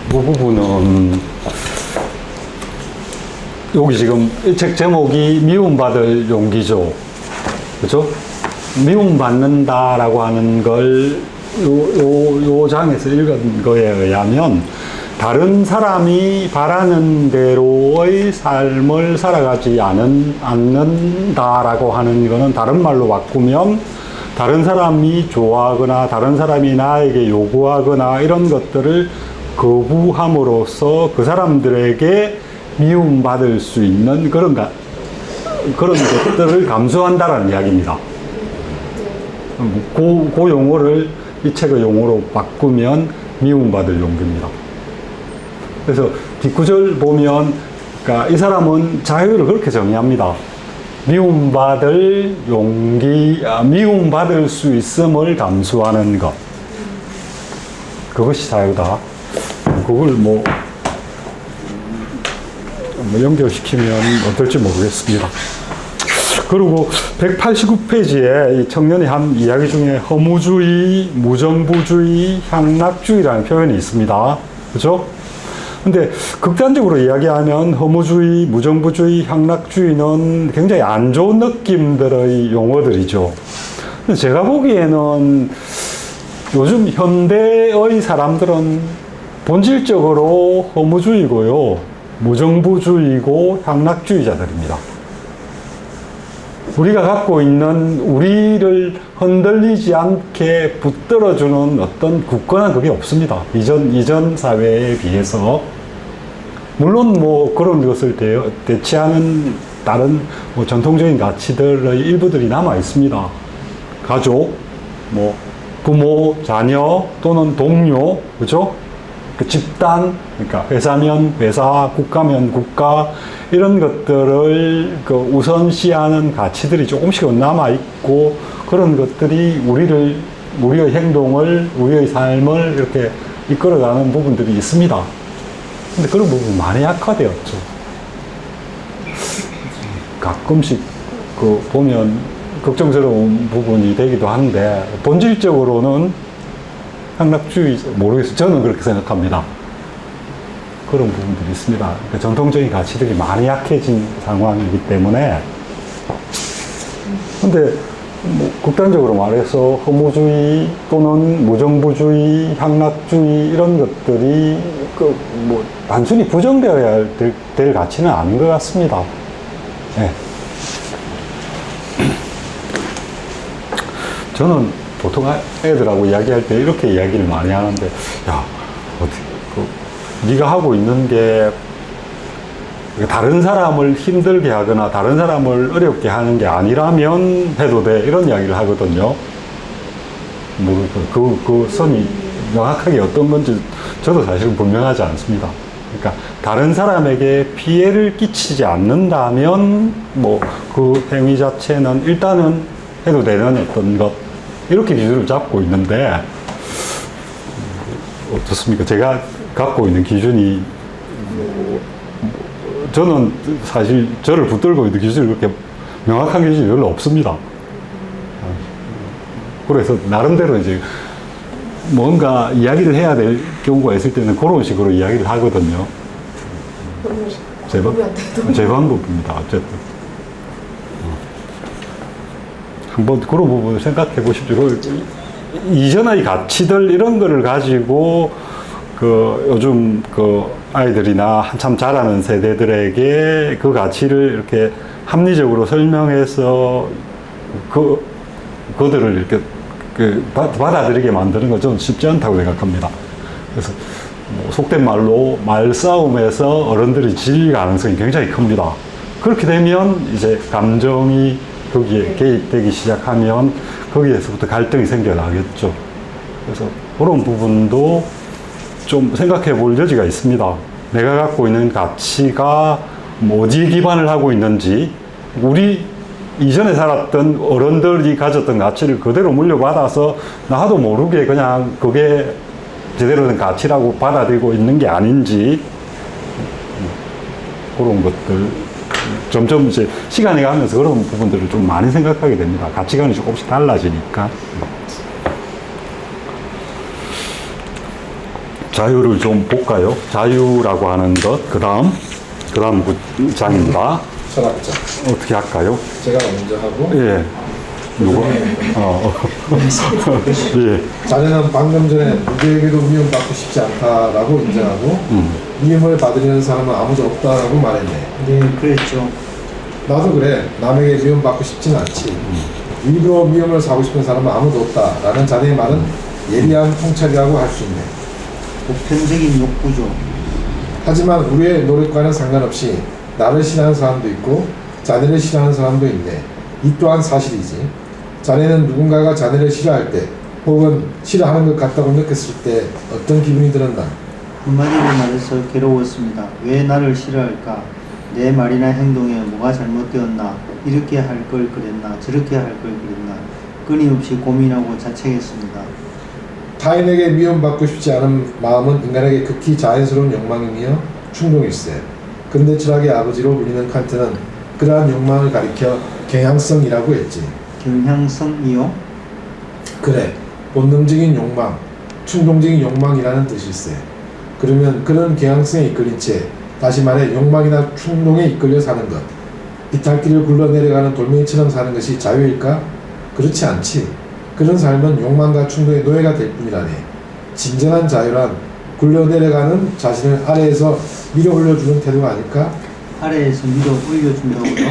이 부분은 여기 지금 이 책 제목이 미움받을 용기죠. 그죠? 미움받는다라고 하는 걸 요 장에서 읽은 거에 의하면 다른 사람이 바라는 대로의 삶을 살아가지 않는다라고 하는 거는 다른 말로 바꾸면 다른 사람이 좋아하거나 다른 사람이 나에게 요구하거나 이런 것들을 거부함으로써 그 사람들에게 미움받을 수 있는 그런 것들을 감수한다라는 이야기입니다. 그 용어를 이 책의 용어로 바꾸면 미움받을 용기입니다. 그래서 뒷구절 보면, 그러니까 이 사람은 자유를 그렇게 정의합니다. 미움받을 용기, 미움받을 수 있음을 감수하는 것. 그것이 자유다. 그걸 뭐 연결시키면 어떨지 모르겠습니다. 그리고 189페이지에 이 청년이 한 이야기 중에 허무주의, 무정부주의, 향락주의라는 표현이 있습니다. 그죠? 근데 극단적으로 이야기하면 허무주의, 무정부주의, 향락주의는 굉장히 안 좋은 느낌들의 용어들이죠. 근데 제가 보기에는 요즘 현대의 사람들은 본질적으로 허무주의고요, 무정부주의고 향락주의자들입니다. 우리가 갖고 있는, 우리를 흔들리지 않게 붙들어주는 어떤 굳건한 그게 없습니다. 이전 사회에 비해서. 물론 뭐 그런 것을 대체하는 다른 뭐 전통적인 가치들의 일부들이 남아 있습니다. 가족, 뭐 부모, 자녀 또는 동료, 그죠? 그 집단, 그러니까 회사면 회사, 국가면 국가, 이런 것들을 그 우선시하는 가치들이 조금씩은 남아있고, 그런 것들이 우리의 행동을, 우리의 삶을 이렇게 이끌어가는 부분들이 있습니다. 근데 그런 부분이 많이 약화되었죠. 가끔씩 그 보면 걱정스러운 부분이 되기도 한데, 본질적으로는 향락주의, 모르겠어요. 저는 그렇게 생각합니다. 그런 부분들이 있습니다. 그러니까 전통적인 가치들이 많이 약해진 상황이기 때문에. 근데 뭐 극단적으로 말해서 허무주의 또는 무정부주의, 향락주의 이런 것들이 뭐 단순히 부정되어야 될 가치는 아닌 것 같습니다. 네. 저는 보통 애들하고 이야기할 때 이렇게 이야기를 많이 하는데, 야, 네가 하고 있는 게 다른 사람을 힘들게 하거나 다른 사람을 어렵게 하는 게 아니라면 해도 돼, 이런 이야기를 하거든요. 뭐 그 선이 명확하게 어떤 건지 저도 사실은 분명하지 않습니다. 그러니까 다른 사람에게 피해를 끼치지 않는다면 뭐 그 행위 자체는 일단은 해도 되는 어떤 것, 이렇게 기준을 잡고 있는데, 어떻습니까? 제가 갖고 있는 기준이, 저는 사실 저를 붙들고 있는 기준이 그렇게 명확한 기준이 별로 없습니다. 그래서 나름대로 이제 뭔가 이야기를 해야 될 경우가 있을 때는 그런 식으로 이야기를 하거든요. 제 방법입니다. 어쨌든. 한번 그런 부분을 생각해 보십시오. 이전의 가치들 이런 거를 가지고 요즘 아이들이나 한참 자라는 세대들에게 그 가치를 이렇게 합리적으로 설명해서 그들을 이렇게 받아들이게 만드는 건 저는 쉽지 않다고 생각합니다. 그래서 뭐 속된 말로 말싸움에서 어른들이 질 가능성이 굉장히 큽니다. 그렇게 되면 이제 감정이 거기에 개입되기 시작하면 거기에서부터 갈등이 생겨나겠죠. 그래서 그런 부분도 좀 생각해 볼 여지가 있습니다. 내가 갖고 있는 가치가 어디에 기반을 하고 있는지, 우리 이전에 살았던 어른들이 가졌던 가치를 그대로 물려받아서 나도 모르게 그냥 그게 제대로 된 가치라고 받아들이고 있는 게 아닌지, 그런 것들 점점 이제 시간이 가면서 그런 부분들을 좀 많이 생각하게 됩니다. 가치관이 조금씩 달라지니까. 자유를 좀 볼까요? 자유라고 하는 것, 그 다음 장입니다. 철학자. 어떻게 할까요? 제가 먼저 하고. 예. 누구? 예. 자네는 방금 전에 누구에게도 미움받고 싶지 않다라고 인정하고, 미움을 받으려는 사람은 아무도 없다라고 말했네. 네, 그랬죠. 나도 그래. 남에게 미움받고 싶진 않지. 일부러 미움을 사고 싶은 사람은 아무도 없다라는 자네의 말은 예리한 통찰이라고 할 수 있네. 보편적인 욕구죠. 하지만 우리의 노력과는 상관없이 나를 싫어하는 사람도 있고 자네를 싫어하는 사람도 있네. 이 또한 사실이지. 자네는 누군가가 자네를 싫어할 때 혹은 싫어하는 것 같다고 느꼈을 때 어떤 기분이 들었나? 한마디로 말해서 괴로웠습니다. 왜 나를 싫어할까? 내 말이나 행동에 뭐가 잘못되었나? 이렇게 할 걸 그랬나? 저렇게 할 걸 그랬나? 끊임없이 고민하고 자책했습니다. 타인에게 미움받고 싶지 않은 마음은 인간에게 극히 자연스러운 욕망이며 충동일세. 근대 철학의 아버지로 불리는 칸트는 그러한 욕망을 가리켜 경향성이라고 했지. 경향성이요? 그래, 본능적인 욕망, 충동적인 욕망이라는 뜻일세. 그러면 그런 경향성에 이끌린 채, 다시 말해 욕망이나 충동에 이끌려 사는 것, 비탈길을 굴러내려가는 돌멩이처럼 사는 것이 자유일까? 그렇지 않지. 그런 삶은 욕망과 충동의 노예가 될 뿐이라네. 진정한 자유란 굴러내려가는 자신을 아래에서 밀어 올려주는 태도가 아닐까? 아래에서 밀어 올려준다고요?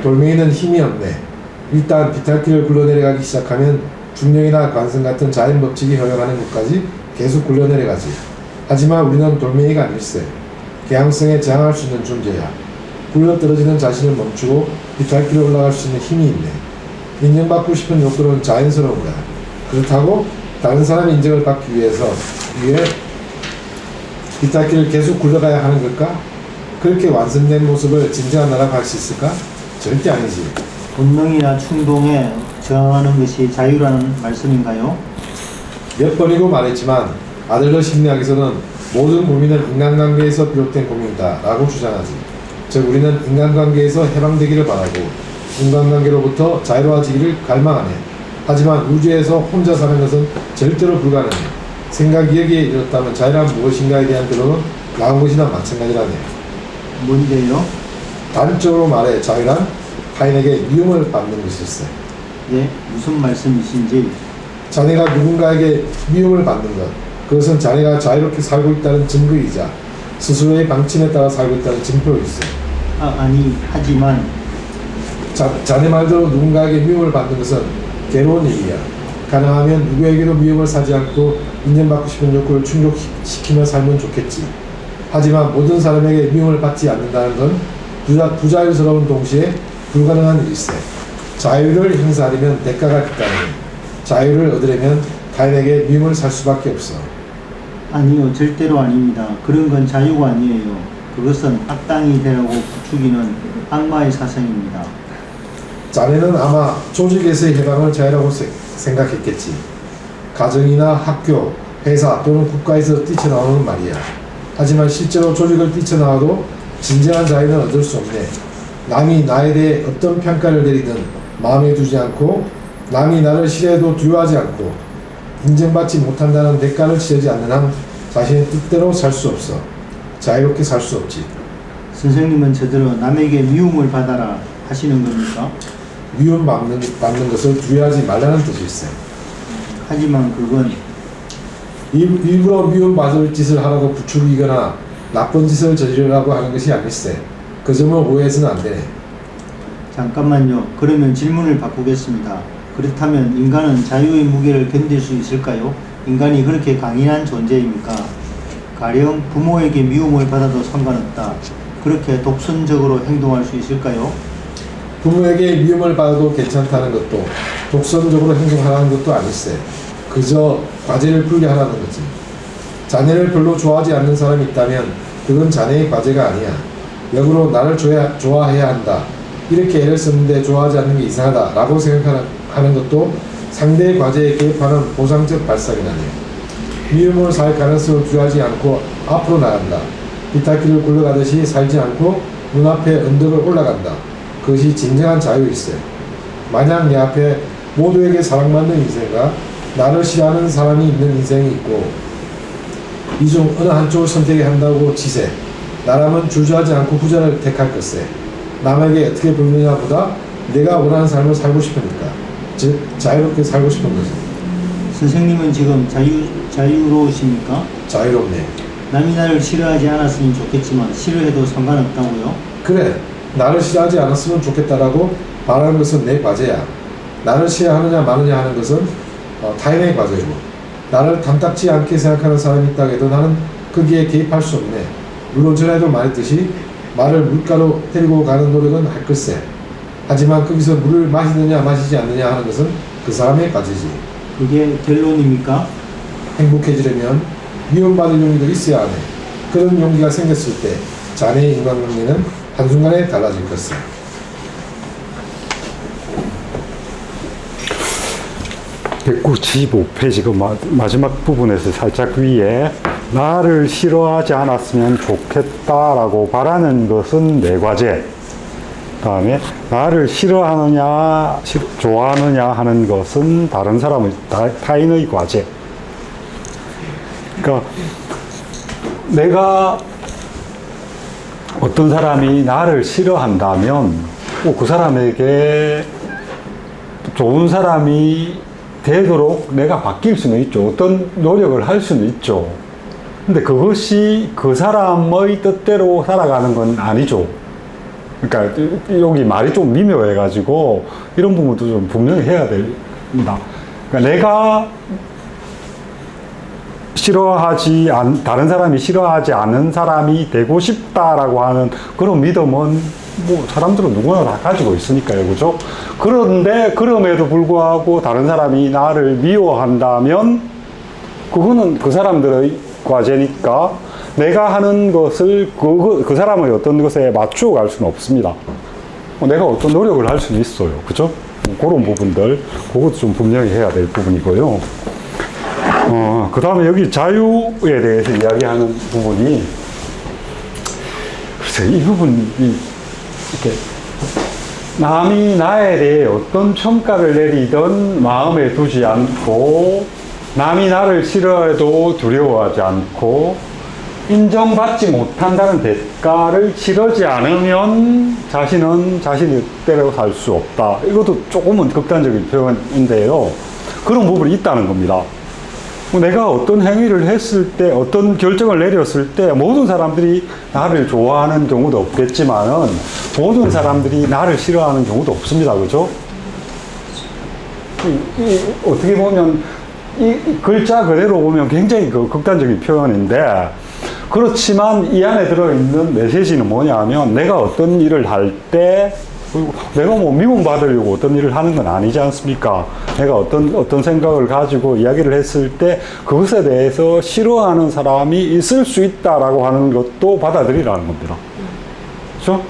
돌멩이는 힘이 없네. 일단 비탈길을 굴러내려가기 시작하면 중력이나 관성 같은 자연 법칙이 허용하는 곳까지 계속 굴러내려가지. 하지만 우리는 돌멩이가 아닐세. 개항성에 저항할 수 있는 존재야. 굴러떨어지는 자신을 멈추고 비탈길에 올라갈 수 있는 힘이 있네. 인정받고 싶은 욕구는 자연스러운 거야. 그렇다고 다른 사람의 인정을 받기 위해 비탈길을 계속 굴러가야 하는 걸까? 그렇게 완성된 모습을 진정한 나라고 할 수 있을까? 절대 아니지. 본능이나 충동에 저항하는 것이 자유라는 말씀인가요? 몇 번이고 말했지만 아들러 심리학에서는 모든 고민은 인간관계에서 비롯된 고민이다 라고 주장하지. 즉 우리는 인간관계에서 해방되기를 바라고 인간관계로부터 자유로워지기를 갈망하네. 하지만 우주에서 혼자 사는 것은 절대로 불가능해. 생각이 여기에 이르렀다면 자유란 무엇인가에 대한 결론은 나온 것이나 마찬가지라네. 뭔데요? 단적으로 말해 자유란 타인에게 미움을 받는 것일세. 예, 무슨 말씀이신지. 자네가 누군가에게 미움을 받는 것, 그것은 자네가 자유롭게 살고 있다는 증거이자 스스로의 방침에 따라 살고 있다는 증표일세. 아니, 하지만 자네 말대로 누군가에게 미움을 받는 것은 괴로운 일이야. 가능하면 누구에게도 미움을 사지 않고 인정받고 싶은 욕구를 충족시키며 살면 좋겠지. 하지만 모든 사람에게 미움을 받지 않는다는 건 부자유스러운 동시에 불가능한 일일세. 자유를 행사하려면 대가가 있다는 자유를 얻으려면 타인에게 미움을 살 수밖에 없어. 아니요, 절대로 아닙니다. 그런 건 자유가 아니에요. 그것은 악당이 되라고 부추기는 악마의 사상입니다. 자네는 아마 조직에서의 해방을 자유라고 생각했겠지. 가정이나 학교, 회사 또는 국가에서 뛰쳐나오는 말이야. 하지만 실제로 조직을 뛰쳐나와도 진정한 자유는 얻을 수 없네. 남이 나에 대해 어떤 평가를 내리든 마음에 두지 않고, 남이 나를 싫어해도 두려워하지 않고, 인정받지 못한다는 대가를 치르지 않는 한 자신의 뜻대로 살 수 없어. 자유롭게 살 수 없지. 선생님은 저대로 남에게 미움을 받아라 하시는 겁니까? 미움 받는 것을 두려워하지 말라는 뜻일세. 하지만 그건 일부러 미움받을 짓을 하라고 부추기거나 나쁜 짓을 저지르라고 하는 것이 아닐세. 그 점을 오해해서는 안 되네. 잠깐만요. 그러면 질문을 바꾸겠습니다. 그렇다면 인간은 자유의 무게를 견딜 수 있을까요? 인간이 그렇게 강인한 존재입니까? 가령 부모에게 미움을 받아도 상관없다. 그렇게 독선적으로 행동할 수 있을까요? 부모에게 미움을 받아도 괜찮다는 것도 독선적으로 행동하라는 것도 아닐세. 그저 과제를 풀게 하라는 거지. 자네를 별로 좋아하지 않는 사람이 있다면 그건 자네의 과제가 아니야. 역으로 나를 좋아해야 한다. 이렇게 애를 썼는데 좋아하지 않는 게 이상하다 라고 생각하는 것도 상대의 과제에 개입하는 보상적 발상이라네. 미움을 살 가능성을 두려워하지 않고 앞으로 나간다. 비탈길을 굴러가듯이 살지 않고 눈앞에 언덕을 올라간다. 그것이 진정한 자유일세. 만약 내 앞에 모두에게 사랑받는 인생과 나를 싫어하는 사람이 있는 인생이 있고 이 중 어느 한쪽을 선택해야 한다고 치세. 나라면 주저하지 않고 후자를 택할 것세. 남에게 어떻게 보이느냐 보다 내가 원하는 삶을 살고 싶으니까. 즉 자유롭게 살고 싶은 거지. 선생님은 지금 자유로우십니까? 자유롭네. 남이 나를 싫어하지 않았으면 좋겠지만 싫어해도 상관없다고요? 그래, 나를 싫어하지 않았으면 좋겠다라고 바라는 것은 내 과제야. 나를 싫어하느냐 마느냐 하는 것은 타인의 과제고, 나를 탐탁지 않게 생각하는 사람이 있다고 해도 나는 거기에 개입할 수 없네. 물론 전에도 말했듯이 말을 물가로 데리고 가는 노력은 할 것세. 하지만 거기서 물을 마시느냐 마시지 않느냐 하는 것은 그 사람의 과제지. 그게 결론입니까? 행복해지려면 미움받을 용기도 있어야 하네. 그런 용기가 생겼을 때 자네의 인간관계는 한순간에 달라질 것이다. (195페이지) 그 마지막 부분에서 살짝 위에 나를 싫어하지 않았으면 좋겠다라고 바라는 것은 내 과제, 다음에 나를 싫어하느냐 좋아하느냐 하는 것은 다른 사람의 타인의 과제. 그러니까 내가 어떤 사람이 나를 싫어한다면 그 사람에게 좋은 사람이 되도록 내가 바뀔 수는 있죠. 어떤 노력을 할 수는 있죠. 근데 그것이 그 사람의 뜻대로 살아가는 건 아니죠. 그러니까 여기 말이 좀 미묘해가지고 이런 부분도 좀 분명히 해야 됩니다. 그러니까 내가 다른 사람이 싫어하지 않은 사람이 되고 싶다라고 하는 그런 믿음은 뭐 사람들은 누구나 다 가지고 있으니까요, 그죠? 그런데 그럼에도 불구하고 다른 사람이 나를 미워한다면 그거는 그 사람들의 과제니까 내가 하는 것을 그 사람의 어떤 것에 맞추어 갈 수는 없습니다. 내가 어떤 노력을 할 수는 있어요, 그죠? 그런 부분들, 그것도 좀 분명히 해야 될 부분이고요. 그 다음에 여기 자유에 대해서 이야기하는 부분이, 글쎄, 이 부분이 이렇게 남이 나에 대해 어떤 평가를 내리든 마음에 두지 않고, 남이 나를 싫어해도 두려워하지 않고, 인정받지 못한다는 대가를 치르지 않으면 자신은 자신의 뜻대로 살 수 없다. 이것도 조금은 극단적인 표현인데요. 그런 부분이 있다는 겁니다. 내가 어떤 행위를 했을 때, 어떤 결정을 내렸을 때 모든 사람들이 나를 좋아하는 경우도 없겠지만은 모든 사람들이 나를 싫어하는 경우도 없습니다. 그죠? 어떻게 보면 이 글자 그대로 보면 굉장히 극단적인 표현인데, 그렇지만 이 안에 들어있는 메시지는 뭐냐면, 내가 어떤 일을 할 때, 내가 뭐 미움받으려고 어떤 일을 하는 건 아니지 않습니까? 내가 어떤 생각을 가지고 이야기를 했을 때 그것에 대해서 싫어하는 사람이 있을 수 있다라고 하는 것도 받아들이라는 겁니다. 그렇죠?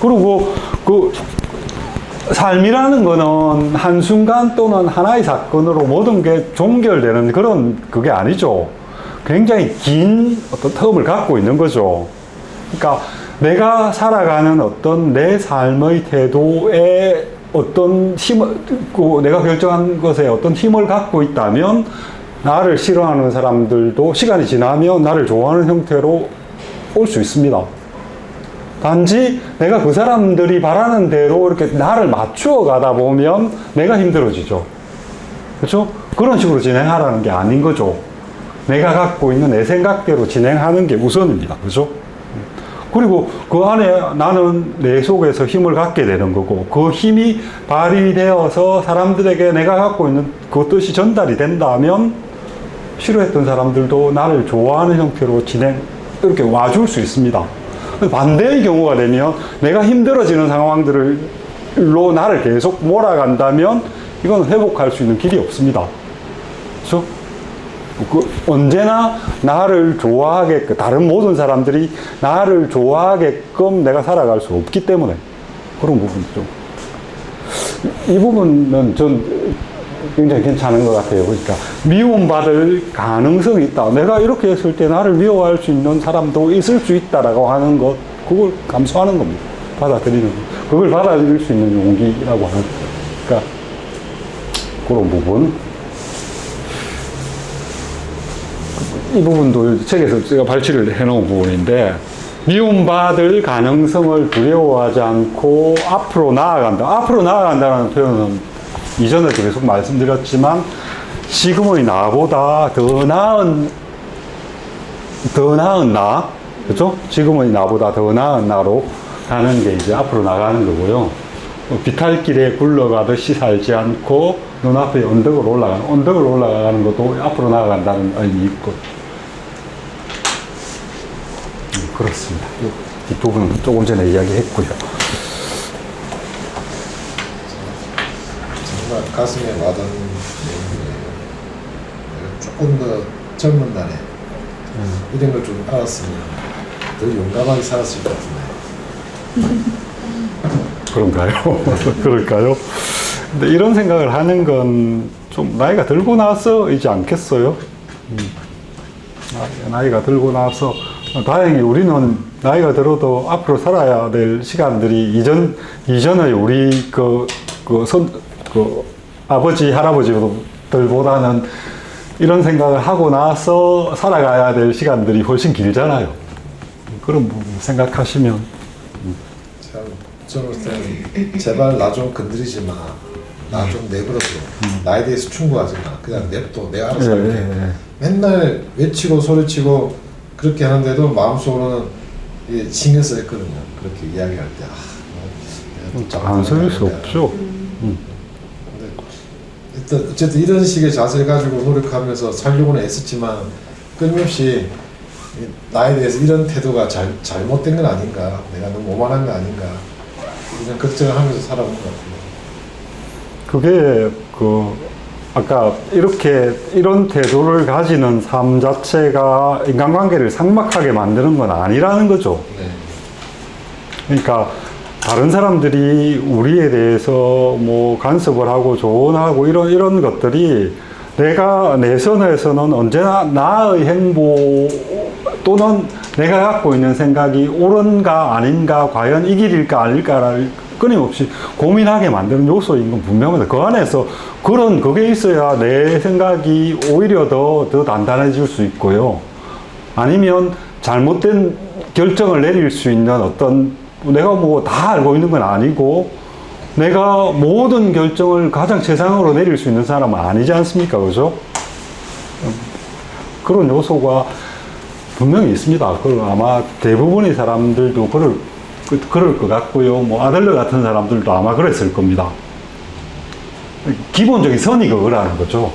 그리고 삶이라는 거는 한순간 또는 하나의 사건으로 모든 게 종결되는 그게 아니죠. 굉장히 긴 어떤 텀을 갖고 있는 거죠. 그러니까 내가 살아가는 어떤 내 삶의 태도에 어떤 힘을, 내가 결정한 것에 어떤 힘을 갖고 있다면 나를 싫어하는 사람들도 시간이 지나면 나를 좋아하는 형태로 올 수 있습니다. 단지 내가 그 사람들이 바라는 대로 이렇게 나를 맞추어 가다 보면 내가 힘들어지죠. 그렇죠? 그런 식으로 진행하라는 게 아닌 거죠. 내가 갖고 있는 내 생각대로 진행하는 게 우선입니다. 그죠? 그리고 그 안에 나는 내 속에서 힘을 갖게 되는 거고, 그 힘이 발휘되어서 사람들에게 내가 갖고 있는 그 뜻이 전달이 된다면 싫어했던 사람들도 나를 좋아하는 형태로 이렇게 와줄 수 있습니다. 반대의 경우가 되면 내가 힘들어지는 상황들로 나를 계속 몰아간다면 이건 회복할 수 있는 길이 없습니다. 그렇죠? 언제나 나를 좋아하게끔, 다른 모든 사람들이 나를 좋아하게끔 내가 살아갈 수 없기 때문에 그런 부분이죠. 이 부분은 전 굉장히 괜찮은 것 같아요. 그러니까 미움받을 가능성이 있다. 내가 이렇게 했을 때 나를 미워할 수 있는 사람도 있을 수 있다라고 하는 것, 그걸 감수하는 겁니다. 받아들이는 것. 그걸 받아들일 수 있는 용기라고 하는 거예요. 그러니까 그런 부분. 이 부분도 책에서 제가 발췌를 해놓은 부분인데, 미움받을 가능성을 두려워하지 않고 앞으로 나아간다. 앞으로 나아간다는 표현은 이전에도 계속 말씀드렸지만, 지금의 나보다 더 나은 나, 그죠? 지금의 나보다 더 나은 나로 가는 게 이제 앞으로 나가는 거고요. 비탈길에 굴러가듯이 살지 않고 눈앞에 언덕으로 올라가는 것도 앞으로 나아간다는 의미 있고. 그렇습니다. 이 부분은 조금 전에 이야기했고요. 정말 가슴에 와닿는 내용이에요. 내가 조금 더 젊은 날에 이런 걸 좀 알았으면 더 용감하게 살았을 것 같은데. 그런가요? 그럴까요? 근데 이런 생각을 하는 건 좀 나이가 들고 나서이지 않겠어요? 나이가 들고 나서, 다행히 우리는 나이가 들어도 앞으로 살아야 될 시간들이 이전의 우리 아버지, 할아버지들보다는 이런 생각을 하고 나서 살아가야 될 시간들이 훨씬 길잖아요. 그런 부분 생각하시면. 참, 저는 제발 나 좀 건드리지 마. 나 좀 내버려둬. 나에 대해서 충고하지 마. 그냥 냅둬. 내가 알아서 할게. 맨날 외치고 소리치고 그렇게 하는데도 마음속으로는 신경 쓰였거든요. 그렇게 이야기할 때. 안 쓸 수 없죠. 일단 어쨌든 이런 식의 자세를 가지고 노력하면서 살려고는 애썼지만 끊임없이 나에 대해서 이런 태도가 잘못된 건 아닌가, 내가 너무 오만한 거 아닌가, 이런 걱정을 하면서 살아온 것 같아요. 그게 아까 이런 태도를 가지는 삶 자체가 인간관계를 삭막하게 만드는 건 아니라는 거죠. 네. 그러니까 다른 사람들이 우리에 대해서 뭐 간섭을 하고 조언하고 이런 것들이 내가 내 선에서는 언제나 나의 행보 또는 내가 갖고 있는 생각이 옳은가 아닌가, 과연 이 길일까 아닐까를 끊임없이 고민하게 만드는 요소인 건 분명합니다. 그 안에서 그게 있어야 내 생각이 오히려 더 단단해질 수 있고요. 아니면 잘못된 결정을 내릴 수 있는 어떤, 내가 뭐 다 알고 있는 건 아니고 내가 모든 결정을 가장 최상으로 내릴 수 있는 사람은 아니지 않습니까? 그죠? 그런 요소가 분명히 있습니다. 그 아마 대부분의 사람들도 그럴 것 같고요. 뭐 아들러 같은 사람들도 아마 그랬을 겁니다. 기본적인 선이 그거라는 거죠.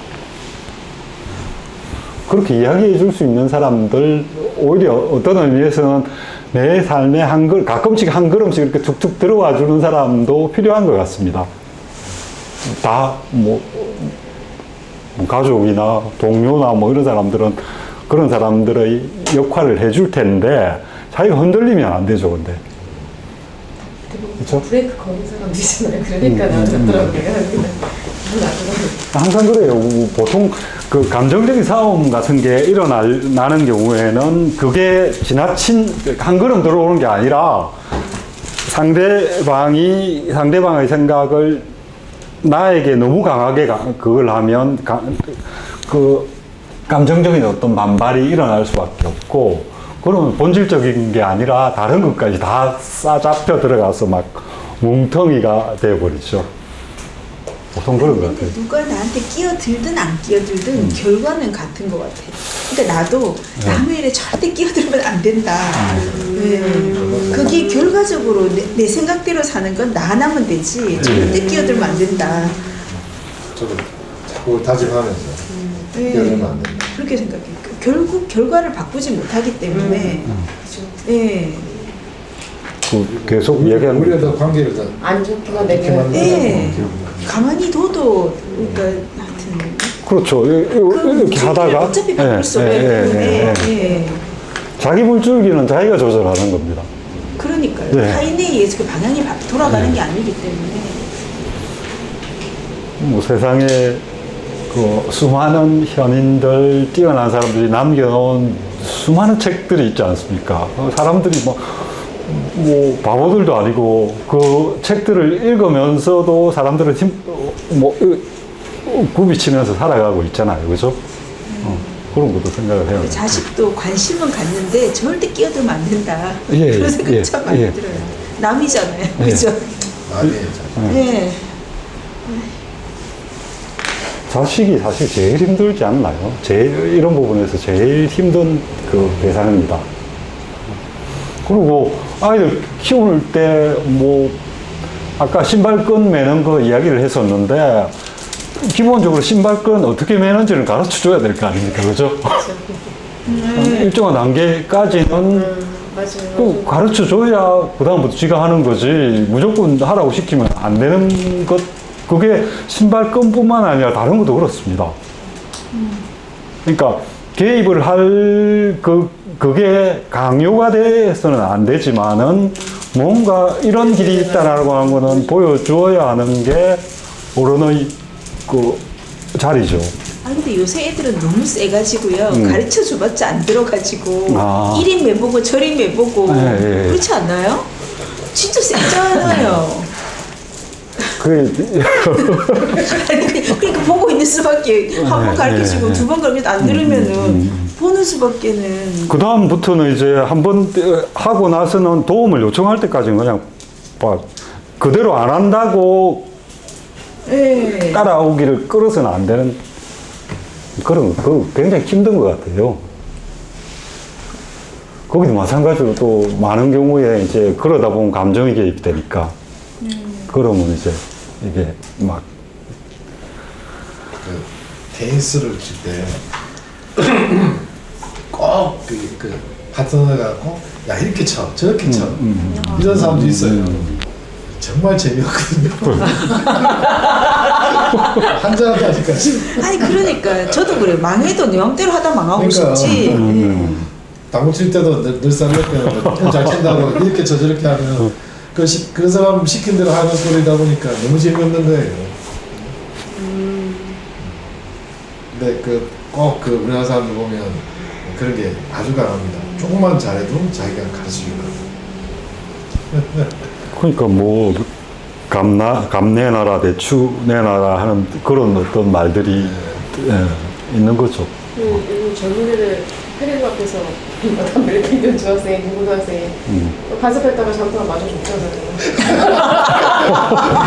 그렇게 이야기해 줄 수 있는 사람들, 오히려 어떤 의미에서는 내 삶에 가끔씩 한 걸음씩 이렇게 툭툭 들어와 주는 사람도 필요한 것 같습니다. 다, 가족이나 동료나 뭐 이런 사람들은 그런 사람들의 역할을 해줄 텐데, 자기가 흔들리면 안 되죠, 근데. 그렇죠? 브레이크 거는 사람들이잖아요. 그러니까 나오더라고요. 항상 그래요. 보통 그 감정적인 싸움 같은 게 일어나는 경우에는 그게 지나친 한 걸음 들어오는 게 아니라 상대방의 생각을 나에게 너무 강하게 그걸 하면 그 감정적인 어떤 반발이 일어날 수밖에 없고, 그러면 본질적인 게 아니라 다른 것까지 다 싸잡혀 들어가서 막 뭉텅이가 되어버리죠. 보통 그런 것 같아요. 누가 나한테 끼어들든 안 끼어들든 결과는 같은 것 같아. 그러니까 나도 남의 일에 절대 끼어들면 안 된다. 그게 결과적으로 내 생각대로 사는 건 나 하나면 되지 절대 끼어들면 안 된다. 저도 자꾸 다짐하면서 끼어들면 안 된다. 그렇게 생각해. 결국 결과를 바꾸지 못하기 때문에. 예. 계속 얘기하는 우리가 더 관계를 더 안 좋기만 좋게 내게 만드는 예. 가만히 둬도 그러니까 하여튼 그렇죠. 이렇게 하다가 어차피 바꿀 수 없기 때문에 예. 자기 물줄기는 자기가 조절하는 겁니다. 그러니까요. 네. 타인에 의해서 그 방향이 돌아가는 게 아니기 때문에. 뭐 세상에 그 수많은 현인들, 뛰어난 사람들이 남겨놓은 수많은 책들이 있지 않습니까? 사람들이 뭐 바보들도 아니고 그 책들을 읽으면서도 사람들은 굽이치면서 살아가고 있잖아요. 그죠? 그런 것도 생각을 해요. 자식도 관심은 갖는데 절대 끼어들면 안 된다. 예, 그런 생각 예, 참 많이 예. 들어요. 남이잖아요. 예. 그죠? 아니에요. 예. 자식이 사실 제일 힘들지 않나요? 이런 부분에서 제일 힘든 그 대상입니다. 그리고 아이들 키울 때 아까 신발끈 매는 거 이야기를 했었는데, 기본적으로 신발끈 어떻게 매는지를 가르쳐 줘야 될 거 아닙니까? 그죠? 일정한 단계까지는 또 가르쳐 줘야 그다음부터 지가 하는 거지, 무조건 하라고 시키면 안 되는 것, 그게 신발끈뿐만 아니라 다른 것도 그렇습니다. 그러니까 개입을 할 그게 강요가 돼서는 안 되지만은 뭔가 이런 길이 있다라고 하는 거는 보여주어야 하는 게 어른의 그 자리죠. 아 근데 요새 애들은 너무 세가지고요. 가르쳐 줘봤자 안 들어가지고 이리 매보고 저리 매보고 예. 그렇지 않나요? 진짜 세잖아요. 그러니까 보고 있는 수밖에 한 번 가르쳐주고 두 번 가르쳐도 안 들으면은 보는 수밖에는. 그 다음부터는 이제 한번 하고 나서는 도움을 요청할 때까지는 그냥 그대로 안 한다고 예. 따라오기를 끌어서는 안 되는 그거 굉장히 힘든 것 같아요. 거기도 마찬가지로 또 많은 경우에 이제 그러다 보면 감정이 개입되니까 그러면 이제 이게 막 테니스를 칠 때 꼭 그 파트너가 꼭 야 이렇게 쳐 저렇게 쳐 이런 사람도 있어요. 정말 재미없거든요. 한잔하니까 아니 그러니까 저도 그래요. 망해도 내 맘대로 하다 망하고 그러니까. 싶지. 당구 칠 때도 늘상 이렇게 잘 친다고 이렇게 쳐 저렇게 하면 그 사람 시킨 대로 하는 소리다 보니까 너무 재미없는 거예요. 근데 꼭 우리나라 사람들 보면 그런 게 아주 강합니다. 조금만 잘해도 자기가 가르쳐주는 그러니까 감 내놔라 대추 내놔라 하는 그런 어떤 말들이 있는 거죠. 요즘 젊은 애들 페레드 앞에서 어떤 멜리 있는 중학생이 고등학생이 간섭했다가 장소가 맞아 죽잖아요.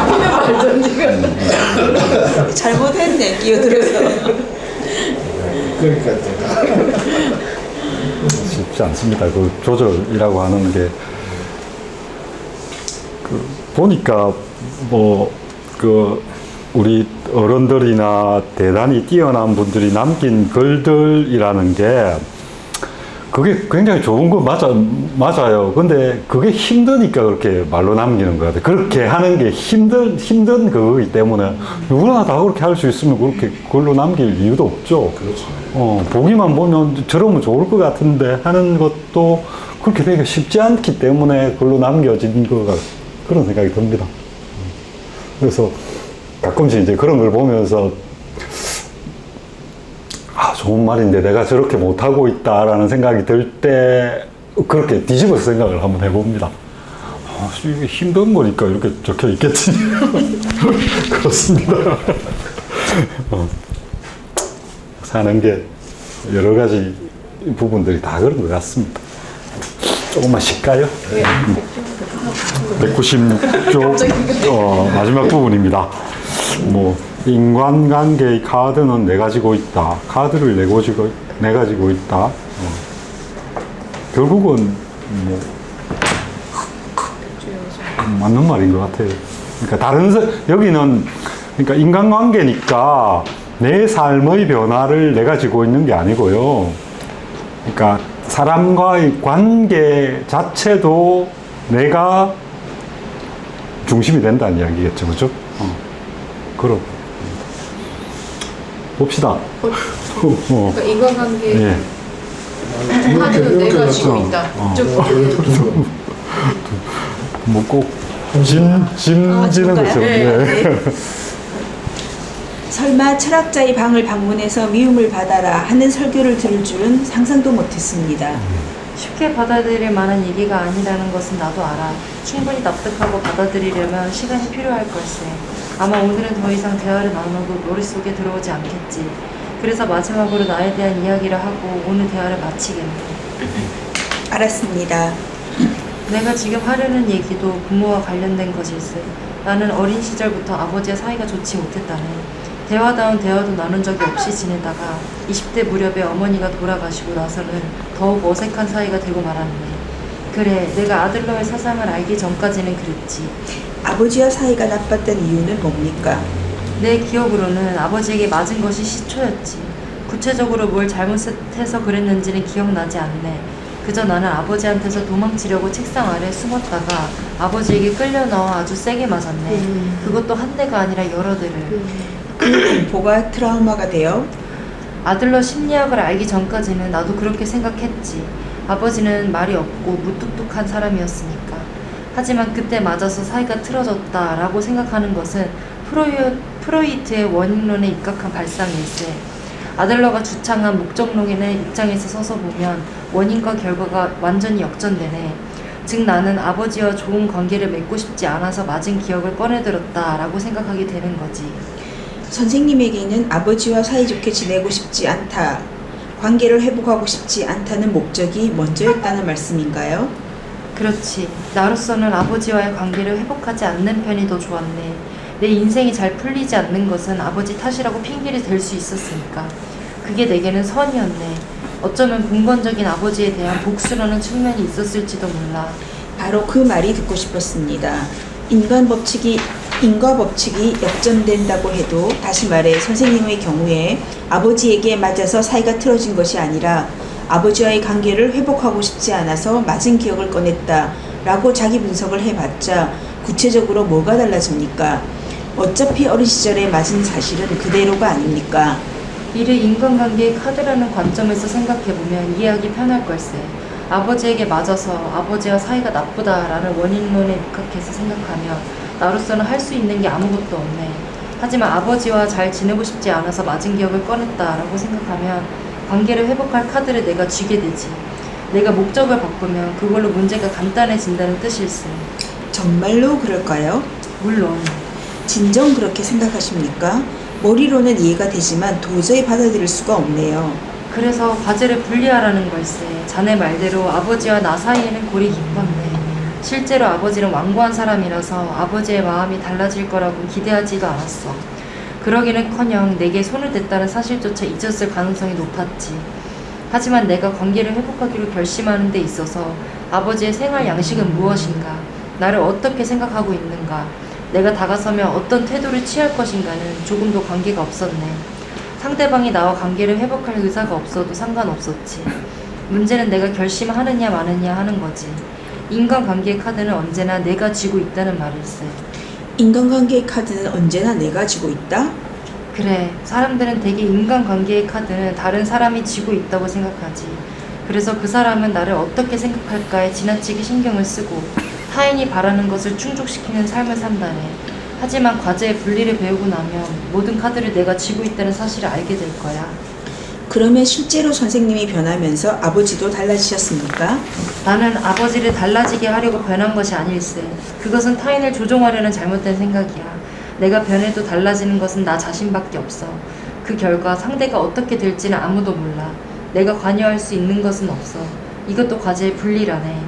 이는 말도 지금. 잘못했네 끼어들어서. 그러니까 제가 쉽지 않습니다. 그 조절이라고 하는 게, 보니까 우리 어른들이나 대단히 뛰어난 분들이 남긴 글들이라는 게 그게 굉장히 좋은 거 맞아요. 근데 그게 힘드니까 그렇게 말로 남기는 것 같아요. 그렇게 하는 게 힘든 그거기 때문에 누구나 다 그렇게 할 수 있으면 그렇게 글로 남길 이유도 없죠. 그렇죠. 보기만 보면 저러면 좋을 것 같은데 하는 것도 그렇게 되게 쉽지 않기 때문에 글로 남겨진 거가 그런 생각이 듭니다. 그래서 가끔씩 이제 그런 걸 보면서 좋은 말인데 내가 저렇게 못하고 있다라는 생각이 들 때 그렇게 뒤집어서 생각을 한번 해봅니다. 이게 힘든 거니까 이렇게 적혀 있겠지. 그렇습니다. 사는 게 여러 가지 부분들이 다 그런 것 같습니다. 조금만 쉴까요? 190쪽 마지막 부분입니다. 인간관계의 카드는 내 가지고 있다. 카드를 내 가지고 있다. 결국은 맞는 말인 것 같아요. 그러니까 여기는 그러니까 인간관계니까 내 삶의 변화를 내가 가지고 있는 게 아니고요. 그러니까 사람과의 관계 자체도 내가 중심이 된다는 이야기겠죠, 그죠? 그럼 봅시다. 그러니까 인간관계 예. 카드는 내가 쥐고 있다. 꼭 짐지는 그런가요? 것처럼. 네. 설마 철학자의 방을 방문해서 미움을 받아라 하는 설교를 들을 줄은 상상도 못했습니다. 쉽게 받아들일 만한 얘기가 아니라는 것은 나도 알아. 충분히 납득하고 받아들이려면 시간이 필요할 걸세. 아마 오늘은 더 이상 대화를 나눠도 머릿속에 들어오지 않겠지. 그래서 마지막으로 나에 대한 이야기를 하고 오늘 대화를 마치겠네. 알았습니다. 내가 지금 하려는 얘기도 부모와 관련된 것일세. 나는 어린 시절부터 아버지와 사이가 좋지 못했다네. 대화다운 대화도 나눈 적이 없이 지내다가 20대 무렵에 어머니가 돌아가시고 나서는 더욱 어색한 사이가 되고 말았네. 그래, 내가 아들러의 사상을 알기 전까지는 그랬지. 아버지와 사이가 나빴던 이유는 뭡니까? 내 기억으로는 아버지에게 맞은 것이 시초였지. 구체적으로 뭘 잘못해서 그랬는지는 기억나지 않네. 그저 나는 아버지한테서 도망치려고 책상 아래 숨었다가 아버지에게 끌려 나와 아주 세게 맞았네. 그것도 한 대가 아니라 여러 대를. 그 공포가 트라우마가 되어 아들러 심리학을 알기 전까지는 나도 그렇게 생각했지. 아버지는 말이 없고 무뚝뚝한 사람이었으니까. 하지만 그때 맞아서 사이가 틀어졌다라고 생각하는 것은 프로이트의 원인론에 입각한 발상일세. 아들러가 주창한 목적론의 입장에서 서서 보면 원인과 결과가 완전히 역전되네. 즉 나는 아버지와 좋은 관계를 맺고 싶지 않아서 맞은 기억을 꺼내들었다라고 생각하게 되는 거지. 선생님에게는 아버지와 사이좋게 지내고 싶지 않다, 관계를 회복하고 싶지 않다는 목적이 먼저였다는 말씀인가요? 그렇지. 나로서는 아버지와의 관계를 회복하지 않는 편이 더 좋았네. 내 인생이 잘 풀리지 않는 것은 아버지 탓이라고 핑계를 댈 수 있었으니까. 그게 내게는 선이었네. 어쩌면 근본적인 아버지에 대한 복수라는 측면이 있었을지도 몰라. 바로 그 말이 듣고 싶었습니다. 인과 법칙이 역전된다고 해도, 다시 말해 선생님의 경우에 아버지에게 맞아서 사이가 틀어진 것이 아니라 아버지와의 관계를 회복하고 싶지 않아서 맞은 기억을 꺼냈다 라고 자기 분석을 해봤자 구체적으로 뭐가 달라집니까? 어차피 어린 시절에 맞은 사실은 그대로가 아닙니까? 이를 인간관계의 카드라는 관점에서 생각해보면 이해하기 편할 걸세. 아버지에게 맞아서 아버지와 사이가 나쁘다라는 원인론에 입각해서 생각하면 나로서는 할 수 있는 게 아무것도 없네. 하지만 아버지와 잘 지내고 싶지 않아서 맞은 기억을 꺼냈다라고 생각하면 관계를 회복할 카드를 내가 쥐게 되지. 내가 목적을 바꾸면 그걸로 문제가 간단해진다는 뜻일세. 정말로 그럴까요? 물론. 진정 그렇게 생각하십니까? 머리로는 이해가 되지만 도저히 받아들일 수가 없네요. 그래서 과제를 분리하라는 걸세. 자네 말대로 아버지와 나 사이에는 골이 깊었네. 실제로 아버지는 완고한 사람이라서 아버지의 마음이 달라질 거라고 기대하지도 않았어. 그러기는커녕 내게 손을 댔다는 사실조차 잊었을 가능성이 높았지. 하지만 내가 관계를 회복하기로 결심하는 데 있어서 아버지의 생활 양식은 무엇인가, 나를 어떻게 생각하고 있는가, 내가 다가서면 어떤 태도를 취할 것인가는 조금도 관계가 없었네. 상대방이 나와 관계를 회복할 의사가 없어도 상관없었지. 문제는 내가 결심하느냐 마느냐 하는 거지. 인간관계의 카드는 언제나 내가 쥐고 있다는 말일세. 인간관계의 카드는 언제나 내가 쥐고 있다? 그래, 사람들은 대개 인간관계의 카드는 다른 사람이 쥐고 있다고 생각하지. 그래서 그 사람은 나를 어떻게 생각할까에 지나치게 신경을 쓰고 타인이 바라는 것을 충족시키는 삶을 산다네. 하지만 과제의 분리를 배우고 나면 모든 카드를 내가 쥐고 있다는 사실을 알게 될 거야. 그러면 실제로 선생님이 변하면서 아버지도 달라지셨습니까? 나는 아버지를 달라지게 하려고 변한 것이 아닐세. 그것은 타인을 조종하려는 잘못된 생각이야. 내가 변해도 달라지는 것은 나 자신밖에 없어. 그 결과 상대가 어떻게 될지는 아무도 몰라. 내가 관여할 수 있는 것은 없어. 이것도 과제의 분리라네.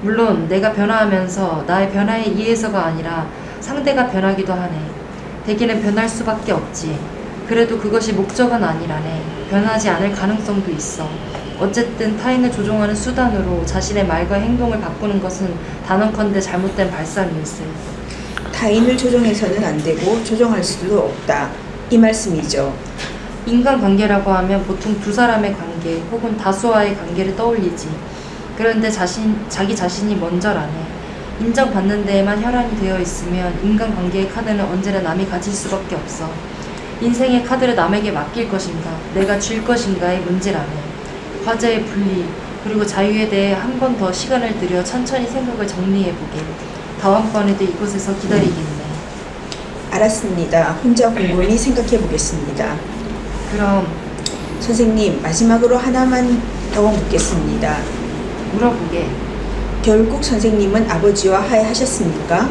물론 내가 변화하면서 나의 변화에 의해서가 아니라 상대가 변하기도 하네. 대개는 변할 수밖에 없지. 그래도 그것이 목적은 아니라네. 변하지 않을 가능성도 있어. 어쨌든 타인을 조종하는 수단으로 자신의 말과 행동을 바꾸는 것은 단언컨대 잘못된 발상일세. 타인을 조종해서는 안 되고 조종할 수도 없다. 이 말씀이죠. 인간관계라고 하면 보통 두 사람의 관계 혹은 다수와의 관계를 떠올리지. 그런데 자기 자신이 먼저라네. 인정받는 데에만 혈안이 되어 있으면 인간관계의 카드는 언제나 남이 가질 수밖에 없어. 인생의 카드를 남에게 맡길 것인가, 내가 줄 것인가의 문제라네. 과제의 분리, 그리고 자유에 대해 한 번 더 시간을 들여 천천히 생각을 정리해보게. 다음번에도 이곳에서 기다리겠네. 알았습니다. 혼자 곰곰이 생각해 보겠습니다. 그럼 선생님, 마지막으로 하나만 더 묻겠습니다. 물어보게. 결국 선생님은 아버지와 화해하셨습니까?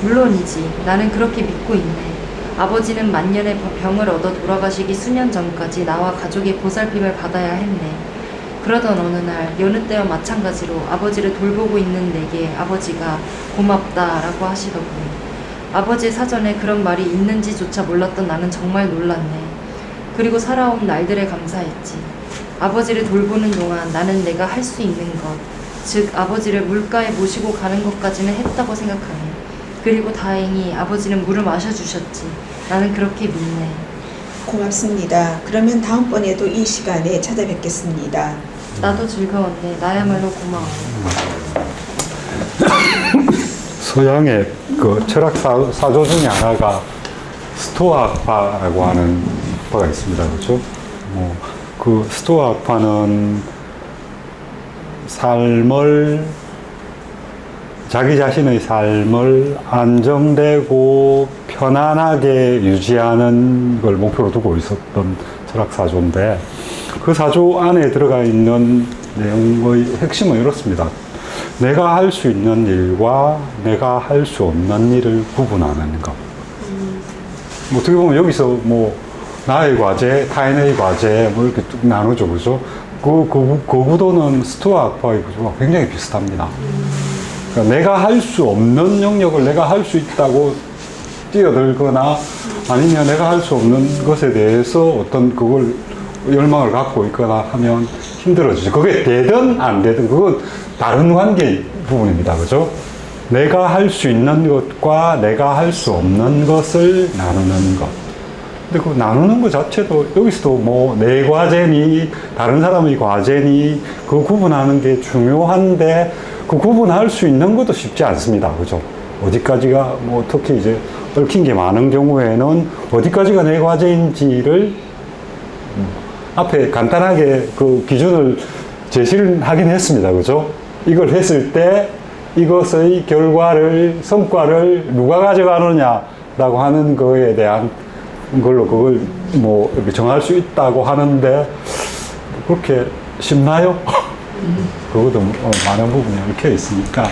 물론이지. 나는 그렇게 믿고 있네. 아버지는 만년의 병을 얻어 돌아가시기 수년 전까지 나와 가족의 보살핌을 받아야 했네. 그러던 어느 날 여느 때와 마찬가지로 아버지를 돌보고 있는 내게 아버지가 고맙다라고 하시더군요. 아버지의 사전에 그런 말이 있는지조차 몰랐던 나는 정말 놀랐네. 그리고 살아온 날들에 감사했지. 아버지를 돌보는 동안 나는 내가 할 수 있는 것, 즉 아버지를 물가에 모시고 가는 것까지는 했다고 생각하네. 그리고 다행히 아버지는 물을 마셔주셨지. 나는 그렇게 믿네. 고맙습니다. 그러면 다음번에도 이 시간에 찾아뵙겠습니다. 나도 즐거웠네. 나야말로 고마워. 서양의 그 철학 사조 중에 하나가 스토아파라고 하는 바가 있습니다. 그렇죠? 그 스토아파는 자기 자신의 삶을 안정되고 편안하게 유지하는 걸 목표로 두고 있었던 철학 사조인데, 그 사조 안에 들어가 있는 내용의 핵심은 이렇습니다. 내가 할 수 있는 일과 내가 할 수 없는 일을 구분하는 것. 어떻게 보면 여기서 나의 과제, 타인의 과제 이렇게 쭉 나누죠, 그죠? 그 구도는 스토아파의 구조가 굉장히 비슷합니다. 그러니까 내가 할 수 없는 영역을 내가 할 수 있다고 뛰어들거나, 아니면 내가 할 수 없는 것에 대해서 어떤 그걸 열망을 갖고 있거나 하면 힘들어지죠. 그게 되든 안 되든 그건 다른 관계 부분입니다. 그죠? 내가 할 수 있는 것과 내가 할 수 없는 것을 나누는 것. 근데 그 나누는 것 자체도 여기서도 내 과제니 다른 사람의 과제니 그 구분하는 게 중요한데, 그 구분할 수 있는 것도 쉽지 않습니다. 그죠? 어디까지가 특히 이제 얽힌 게 많은 경우에는 어디까지가 내 과제인지를 앞에 간단하게 그 기준을 제시를 하긴 했습니다. 그죠? 이걸 했을 때 이것의 성과를 누가 가져가느냐라고 하는 거에 대한 걸로 그걸 이렇게 정할 수 있다고 하는데, 그렇게 쉽나요? 그것도 많은 부분이 얽혀 있으니까,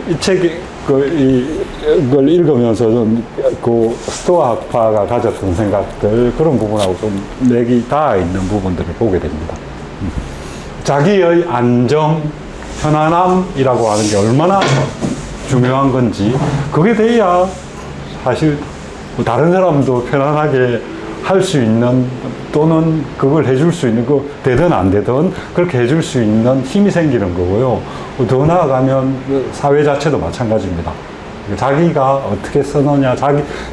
이 책이 이걸 읽으면서 좀 그 스토아 학파가 가졌던 생각들 그런 부분하고 좀 맥이 닿아 있는 부분들을 보게 됩니다. 자기의 안정, 편안함이라고 하는 게 얼마나 중요한 건지 그게 돼야 사실 뭐 다른 사람도 편안하게 할 수 있는 또는 그걸 해줄 수 있는 거 되든 안 되든 그렇게 해줄 수 있는 힘이 생기는 거고요. 더 나아가면 그 사회 자체도 마찬가지입니다. 자기가 어떻게 쓰느냐,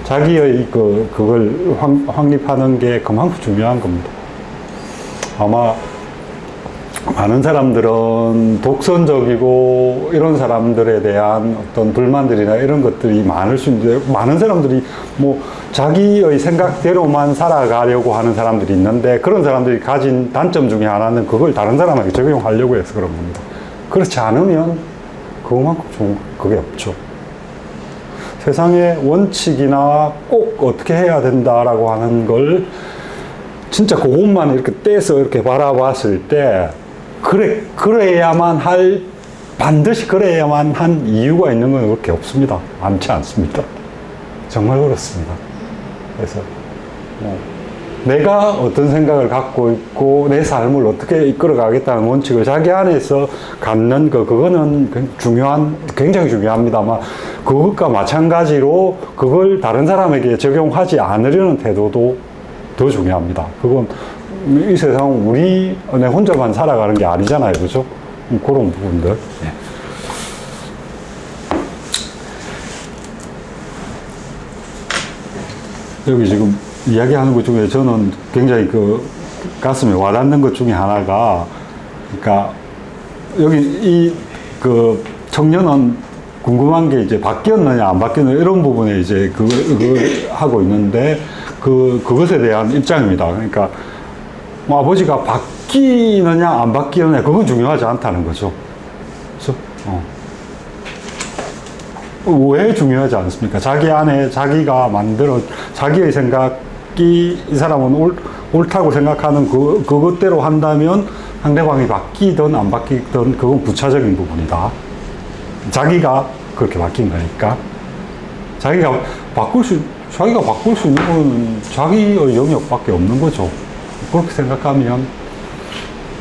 자기의 그걸 확립하는 게 그만큼 중요한 겁니다. 아마 많은 사람들은 독선적이고 이런 사람들에 대한 어떤 불만들이나 이런 것들이 많을 수 있는데 많은 사람들이 뭐 자기의 생각대로만 살아가려고 하는 사람들이 있는데 그런 사람들이 가진 단점 중에 하나는 그걸 다른 사람에게 적용하려고 해서 그런 겁니다. 그렇지 않으면 그만큼 좋은 그게 없죠. 세상의 원칙이나 꼭 어떻게 해야 된다라고 하는 걸 진짜 그것만 이렇게 떼서 이렇게 바라봤을 때 반드시 그래야만 한 이유가 있는 건 그렇게 없습니다. 많지 않습니다. 정말 그렇습니다. 그래서, 내가 어떤 생각을 갖고 있고, 내 삶을 어떻게 이끌어 가겠다는 원칙을 자기 안에서 갖는 그거는 굉장히 중요합니다만, 그것과 마찬가지로 그걸 다른 사람에게 적용하지 않으려는 태도도 더 중요합니다. 그건 이 세상은 우리 혼자만 살아가는 게 아니잖아요. 그죠? 그런 부분들. 네. 여기 지금 이야기하는 것 중에 저는 굉장히 가슴에 와닿는 것 중에 하나가, 그러니까 여기 청년은 궁금한 게 이제 바뀌었느냐 안 바뀌었느냐 이런 부분에 이제 그걸 하고 있는데 그것에 대한 입장입니다. 그러니까 뭐 아버지가 바뀌느냐 안 바뀌느냐 그건 중요하지 않다는 거죠. 그래서 왜 중요하지 않습니까? 자기 안에 자기가 자기의 생각이 이 사람은 옳다고 생각하는 그것대로 한다면 상대방이 바뀌든 안 바뀌든 그건 부차적인 부분이다. 자기가 그렇게 바뀐 거니까. 자기가 바꿀 수 있는 건 자기의 영역밖에 없는 거죠. 그렇게 생각하면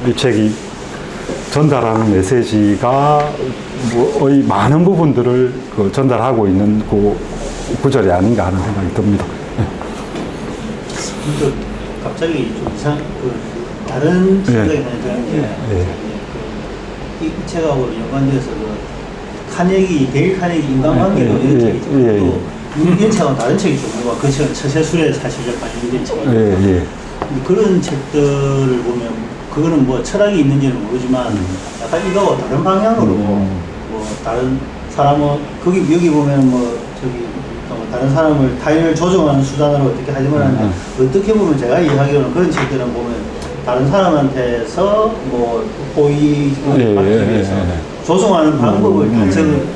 이 책이 전달하는 메시지가 의 많은 부분들을 전달하고 있는 구절이 아닌가 하는 생각이 듭니다. 갑자기 좀 다른 생각이 드는 게 이 책하고 연관돼서 데일 카네기 인간관계로 이런 책이 있고 이 책은 다른 책이죠. 그 책은 처세술에 사실 반영된 책이에요. 그런 책들을 보면 그거는 뭐 철학이 있는지는 모르지만 약간 이거하고 다른 방향으로 뭐 다른 사람은 여기 보면 다른 사람을 타인을 조종하는 수단으로 어떻게 하려고 하는데 어떻게 보면 제가 이해하기로는 그런 책들은 보면 다른 사람한테서 뭐 호의를 받기 위해서 조종하는 방법을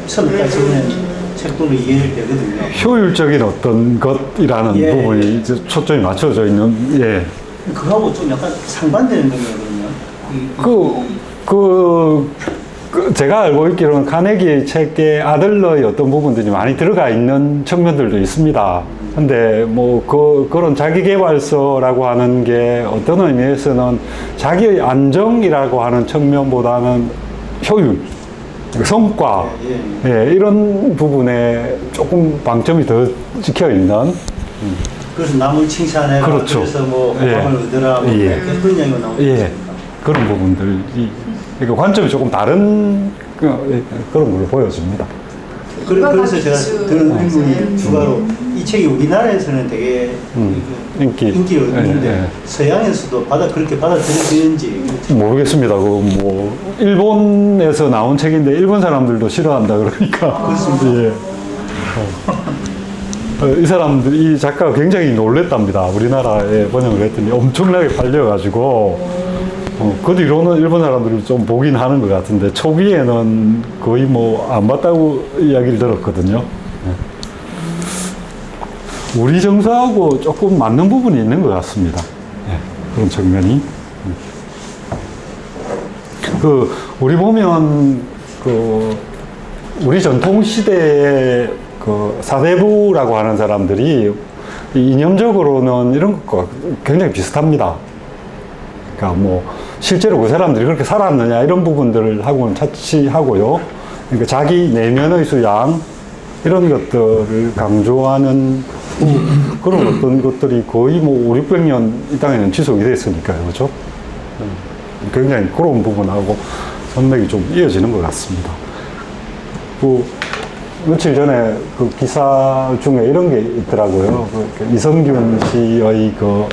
처음까지 적어낸 책들로 이해를 되거든요. 효율적인 어떤 것이라는 부분이 이제 초점이 맞춰져 있는 그거하고 좀 약간 상반되는 거거든요. 제가 알고 있기로는 카네기 책의 아들러의 어떤 부분들이 많이 들어가 있는 측면들도 있습니다. 근데 그런 자기개발서라고 하는 게 어떤 의미에서는 자기의 안정이라고 하는 측면보다는 효율, 성과, 이런 부분에 조금 방점이 더 찍혀 있는. 그래서 남을 칭찬해라. 그렇죠. 그래서 호감을 얻으라. 그런 이야기가 나오죠. 그런 부분들이, 그러니까 관점이 조금 다른 그런 걸 보여줍니다. 그래서 제가 드는 질문이 추가로 이 책이 우리나라에서는 되게 인기가 있는데 서양에서도 그렇게 받아들여지는지 모르겠습니다. 일본에서 나온 책인데 일본 사람들도 싫어한다 그러니까. 그렇습니다. 이 작가가 굉장히 놀랬답니다. 우리나라에 번역을 했더니 엄청나게 팔려가지고. 그 뒤로는 일본 사람들이 좀 보긴 하는 것 같은데 초기에는 거의 안 봤다고 이야기를 들었거든요. 우리 정서하고 조금 맞는 부분이 있는 것 같습니다. 그런 측면이. 우리 보면 우리 전통시대의 그 사대부라고 하는 사람들이 이념적으로는 이런 것과 굉장히 비슷합니다. 그러니까 뭐 실제로 그 사람들이 그렇게 살았느냐 이런 부분들을 하고는 차치하고요. 그러니까 자기 내면의 수양 이런 것들을 강조하는 그런 어떤 것들이 거의 뭐 5, 600년 이 땅에는 지속이 됐으니까요. 그렇죠? 굉장히 그런 부분하고 선맥이 좀 이어지는 것 같습니다. 며칠 전에 그 기사 중에 이런 게 있더라고요. 그 이성균 씨의 그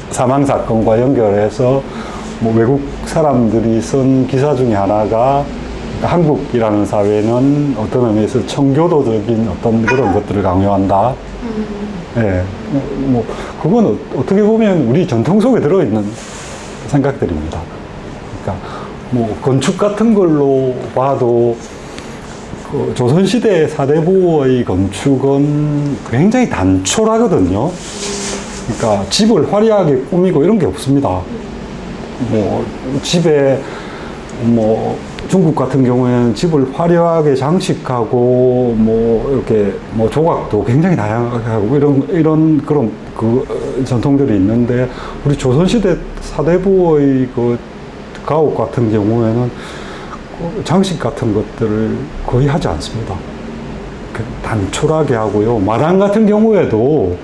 사망 사건과 연결해서 뭐 외국 사람들이 쓴 기사 중에 하나가 한국이라는 사회는 어떤 의미에서 청교도적인 어떤 그런 것들을 강요한다. 예. 뭐, 그건 어떻게 보면 우리 전통 속에 들어있는 생각들입니다. 그러니까, 뭐, 건축 같은 걸로 봐도, 그 조선시대 사대부의 건축은 굉장히 단촐하거든요. 그러니까, 집을 화려하게 꾸미고 이런 게 없습니다. 뭐, 집에, 뭐, 중국 같은 경우에는 집을 화려하게 장식하고, 뭐, 이렇게, 뭐, 조각도 굉장히 다양하게 하고, 이런 그런 그 전통들이 있는데, 우리 조선시대 사대부의 그 가옥 같은 경우에는 그 장식 같은 것들을 거의 하지 않습니다. 단촐하게 하고요. 마당 같은 경우에도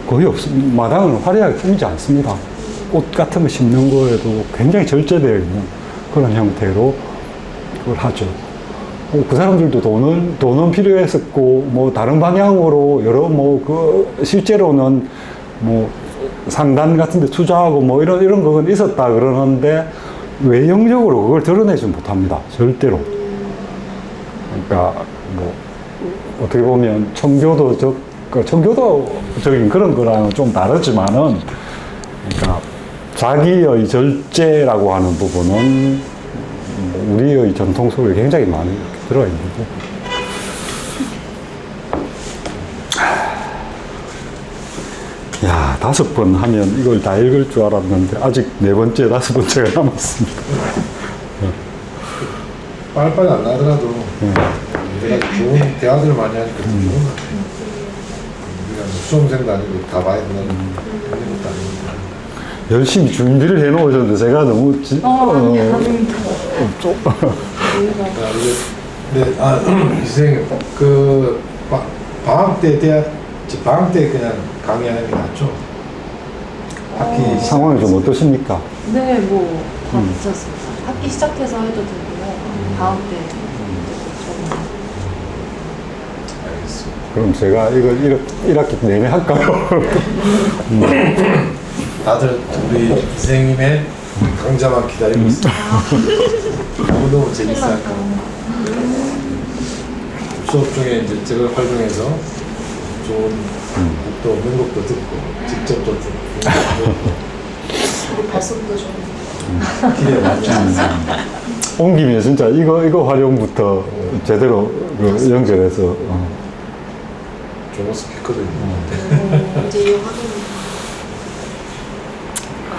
거의 없습니다. 마당은 화려하게 꾸미지 않습니다. 꽃 같은 거 심는 거에도 굉장히 절제되어 있는 그런 형태로 그걸 하죠. 그 사람들도 돈은 필요했었고, 뭐, 다른 방향으로 여러, 실제로는 뭐, 상단 같은 데 투자하고 뭐, 이런 건 있었다 그러는데, 외형적으로 그걸 드러내지 못합니다. 절대로. 그러니까, 뭐, 어떻게 보면 청교도적인 그런 거랑은 좀 다르지만은, 그러니까, 자기의 절제라고 하는 부분은 우리의 전통 속에 굉장히 많이 들어있는 거. 야, 5번 하면 이걸 다 읽을 줄 알았는데 아직 4번째, 5번째가 남았습니다. 빨리빨리 안 나더라도 우리가 좋은 대화들을 많이 하니까 더 좋은 것 같아요. 우리가 뭐 수험생도 아니고 다 봐야 된다는 그런 것도 아니니까. 열심히 준비를 해놓으셨는데 제가 너무 선생님 방학 때 그냥 강의하는 게 낫죠? 학기 상황이 좀 어떠십니까? 네, 뭐, 다 괜찮습니다. 학기 시작해서 해도 되고요. 다음 때. 알겠습니다. 그럼 제가 이거 1학기 내내 할까요? 다들 우리 선생님의 강좌만 기다리고 있습니다. 너무너무 재밌어요. 수업 중에 이제 저걸 활용해서 좋은 곡도, 명곡도 듣고 직접 또 듣고 발성도 좀. 기대 많이 하겠습니다. 온 김에 진짜 이거 활용부터 제대로 그 연결해서 좋은 스피커도 있는데 이제 이 확인.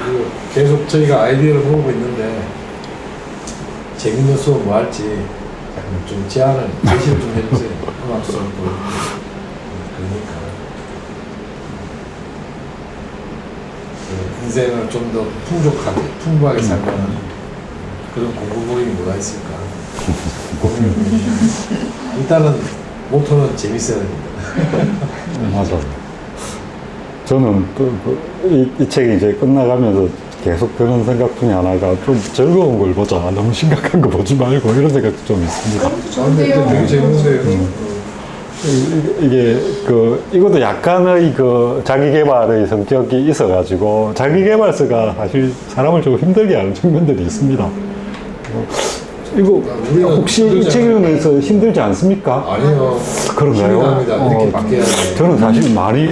그리고 계속 저희가 아이디어를 모으고 있는데 재밌는 수업 뭐 할지 좀 제시를 좀 해주세요. 음악 수업도 그러니까 인생을 좀 더 풍부하게 살만한 그런 공부모임이 뭐가 있을까 고민을 좀 해주세요. 일단은 모토는 재밌어야 됩니다. 맞아요. 저는 또 이 책이 이제 끝나가면서 계속 드는 생각 중에 하나가 좀 즐거운 걸 보자. 너무 심각한 거 보지 말고 이런 생각도 좀 있습니다. 좋은데요. 되게 재밌는데요. 이게 이것도 약간의 자기 개발의 성격이 있어가지고 자기 개발서가 사실 사람을 좀 힘들게 하는 측면들이 있습니다. 이거 혹시 이 책 읽으면서 힘들지 않습니까? 아니요. 그런가요? 힘들합니다. 이렇게 바뀌어야 돼요. 저는 사실 많이,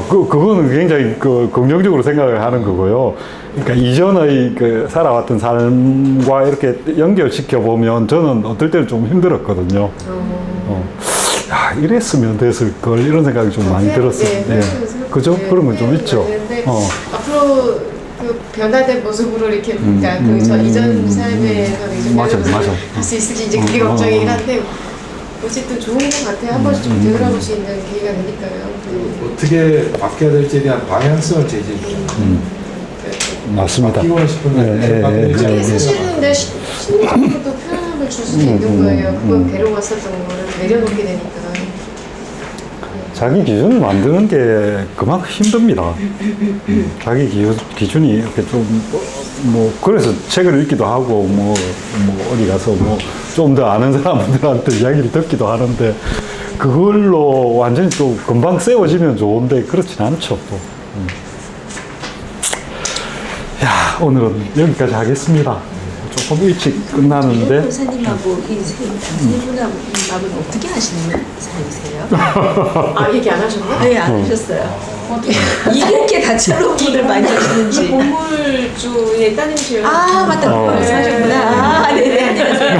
그거는 굉장히 긍정적으로 생각을 하는 거고요. 그러니까 이전의 살아왔던 삶과 이렇게 연결시켜 보면 저는 어떨 때는 좀 힘들었거든요. 야, 이랬으면 됐을 걸, 이런 생각이 좀 많이 들었어요. 네, 예. 그죠? 그런 건 좀 있죠. 근데 앞으로 그 변화된 모습으로 이렇게 그러니까 그저 이전 삶에서 이제 맞아, 맞아. 할수 있을지 이제 그게 걱정이긴 한데 어쨌든 좋은 것 같아요. 한 번씩 좀 되돌아볼 수 있는 계기가 되니까요. 어떻게 바뀌어야 될지에 대한 방향성을 제시해주잖아요. 맞습니다. 바뀌고 싶은데 그게 사실은 내 심리적으로도 편함을 줄 수도 있는 거예요. 그건 괴로웠었던 거를 내려놓게 되니까. 자기 기준을 만드는 게 그만큼 힘듭니다. 자기 기준이 이렇게 좀, 그래서 책을 읽기도 하고, 어디 가서 좀 더 아는 사람들한테 이야기를 듣기도 하는데, 그걸로 완전히 또 금방 세워지면 좋은데, 그렇진 않죠, 또. 야, 오늘은 여기까지 하겠습니다. 조금 일찍 끝나는데. 변호사님하고 세 분하고는 어떻게 하시는 사이세요? 아 얘기 안 하셨나? 네, 안 하셨어요. 이렇게 다채로운 분을 많이 하시는지. 보물주의 따님실. 아, 맞다. 그거 하셨구나. 아, 네네, 안녕하세요.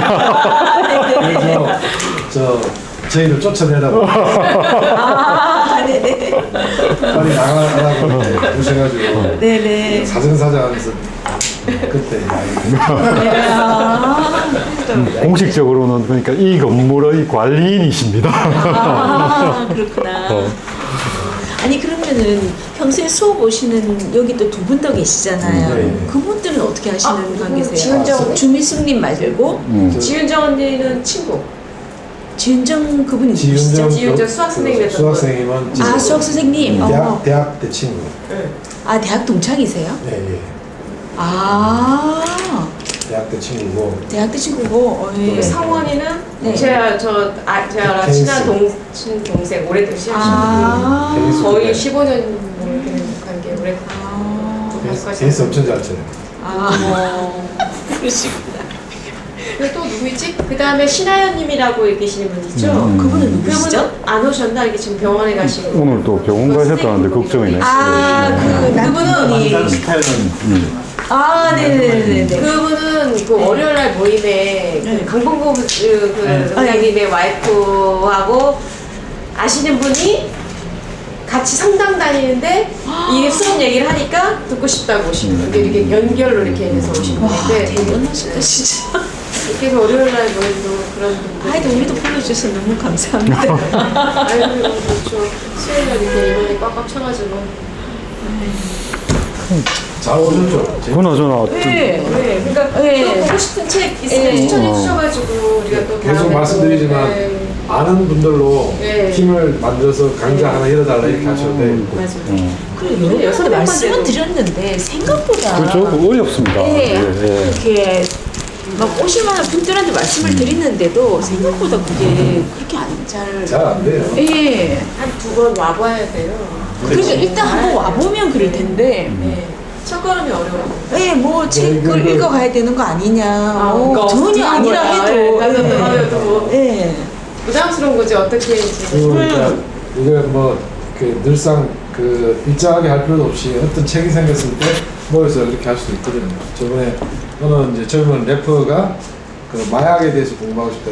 그래서 저희를 쫓아내라고 아, 네네. 빨리 나가라고 오셔가지고 네네. 사정사정하면서 그때 공식적으로는 그러니까 이 건물의 관리인이십니다. 아, 그렇구나. 아니, 그러면은 평소에 수업 오시는 여기 또 두 분 더 계시잖아요. 네. 그분들은 어떻게 하시는 관계세요? 지은정. 주미숙님 말고 지은정 언니는 친구. 지은정 그분 누구시죠? 지은정 수학 선생님이었던 수학생님은 아, 수학 선생님. 대학 때 친구. 아, 대학 동창이세요? 네, 예. 아, 대학 때 친구고. 대학 때 친구고. 예. 성원이는 네. 제가 테니스. 친한 동생 오래된 시합 아, 테니스 거의 네. 15년 이렇게 관계 오래 테니스 엄청 잘 쳐요. 아, 그러시구나. 그리고 또 누구 있지? 그 다음에 신하연님이라고 계시는 분 있죠? 그분은 누구시죠? 그분은 안 오셨나? 이게 지금 병원에 가시고 오늘 또 병원 가셨다는데 걱정이네. 아, 그 남편분이. 아, 네네네네. 그분은 그 월요일날 모임에 네. 그 강봉구 의장님의 와이프하고 아시는 분이 같이 성당 다니는데 이게 수업 얘기를 하니까 듣고 싶다고 오시는 분이 이렇게 연결로 이렇게 해서 오신 분인데 대단하시다, 진짜. 이렇게 해서 월요일날 모임도 그런 분들 하여튼 우리도 불러주셔서 너무 감사합니다. 아이고 그렇죠. 수요일날 이렇게 이번에 꽉꽉 쳐가지고 잘 오셨죠? 그나저나, 네. 네, 그러니까 네. 또 보고 싶은 책 있으면 네. 추천해 주셔가지고 우리가 또 계속 다음에 말씀드리지만 네. 아는 분들로 네. 팀을 만들어서 강좌 하나 열어달라 이렇게 하셔도 돼요. 맞아요. 그래, 여러 네, 여섯 번 명만 말씀은 돼도. 드렸는데 생각보다 그렇죠. 어렵습니다. 네, 예. 이렇게 막 오실 만한 분들한테 말씀을 드리는데도 생각보다 그게 그렇게 잘. 잘 안 돼요. 예. 한 두 번 와봐야 돼요. 그러니까 일단 한번 와보면 그럴 텐데. 네. 첫 걸음이 어려워요. 예, 뭐 책을 그- 읽어가야 되는 거 아니냐. 그러니까 전혀 아니라 해도. 나도 뭐 예. 부담스러운 거지 어떻게 이제. 그리고 그러니까 이거 그 늘상 그 일정하게 할 필요도 없이 어떤 책이 생겼을 때 모여서 이렇게 할 수도 있거든요. 저번에 어느 이제 젊은 래퍼가 그 마약에 대해서 공부하고 싶다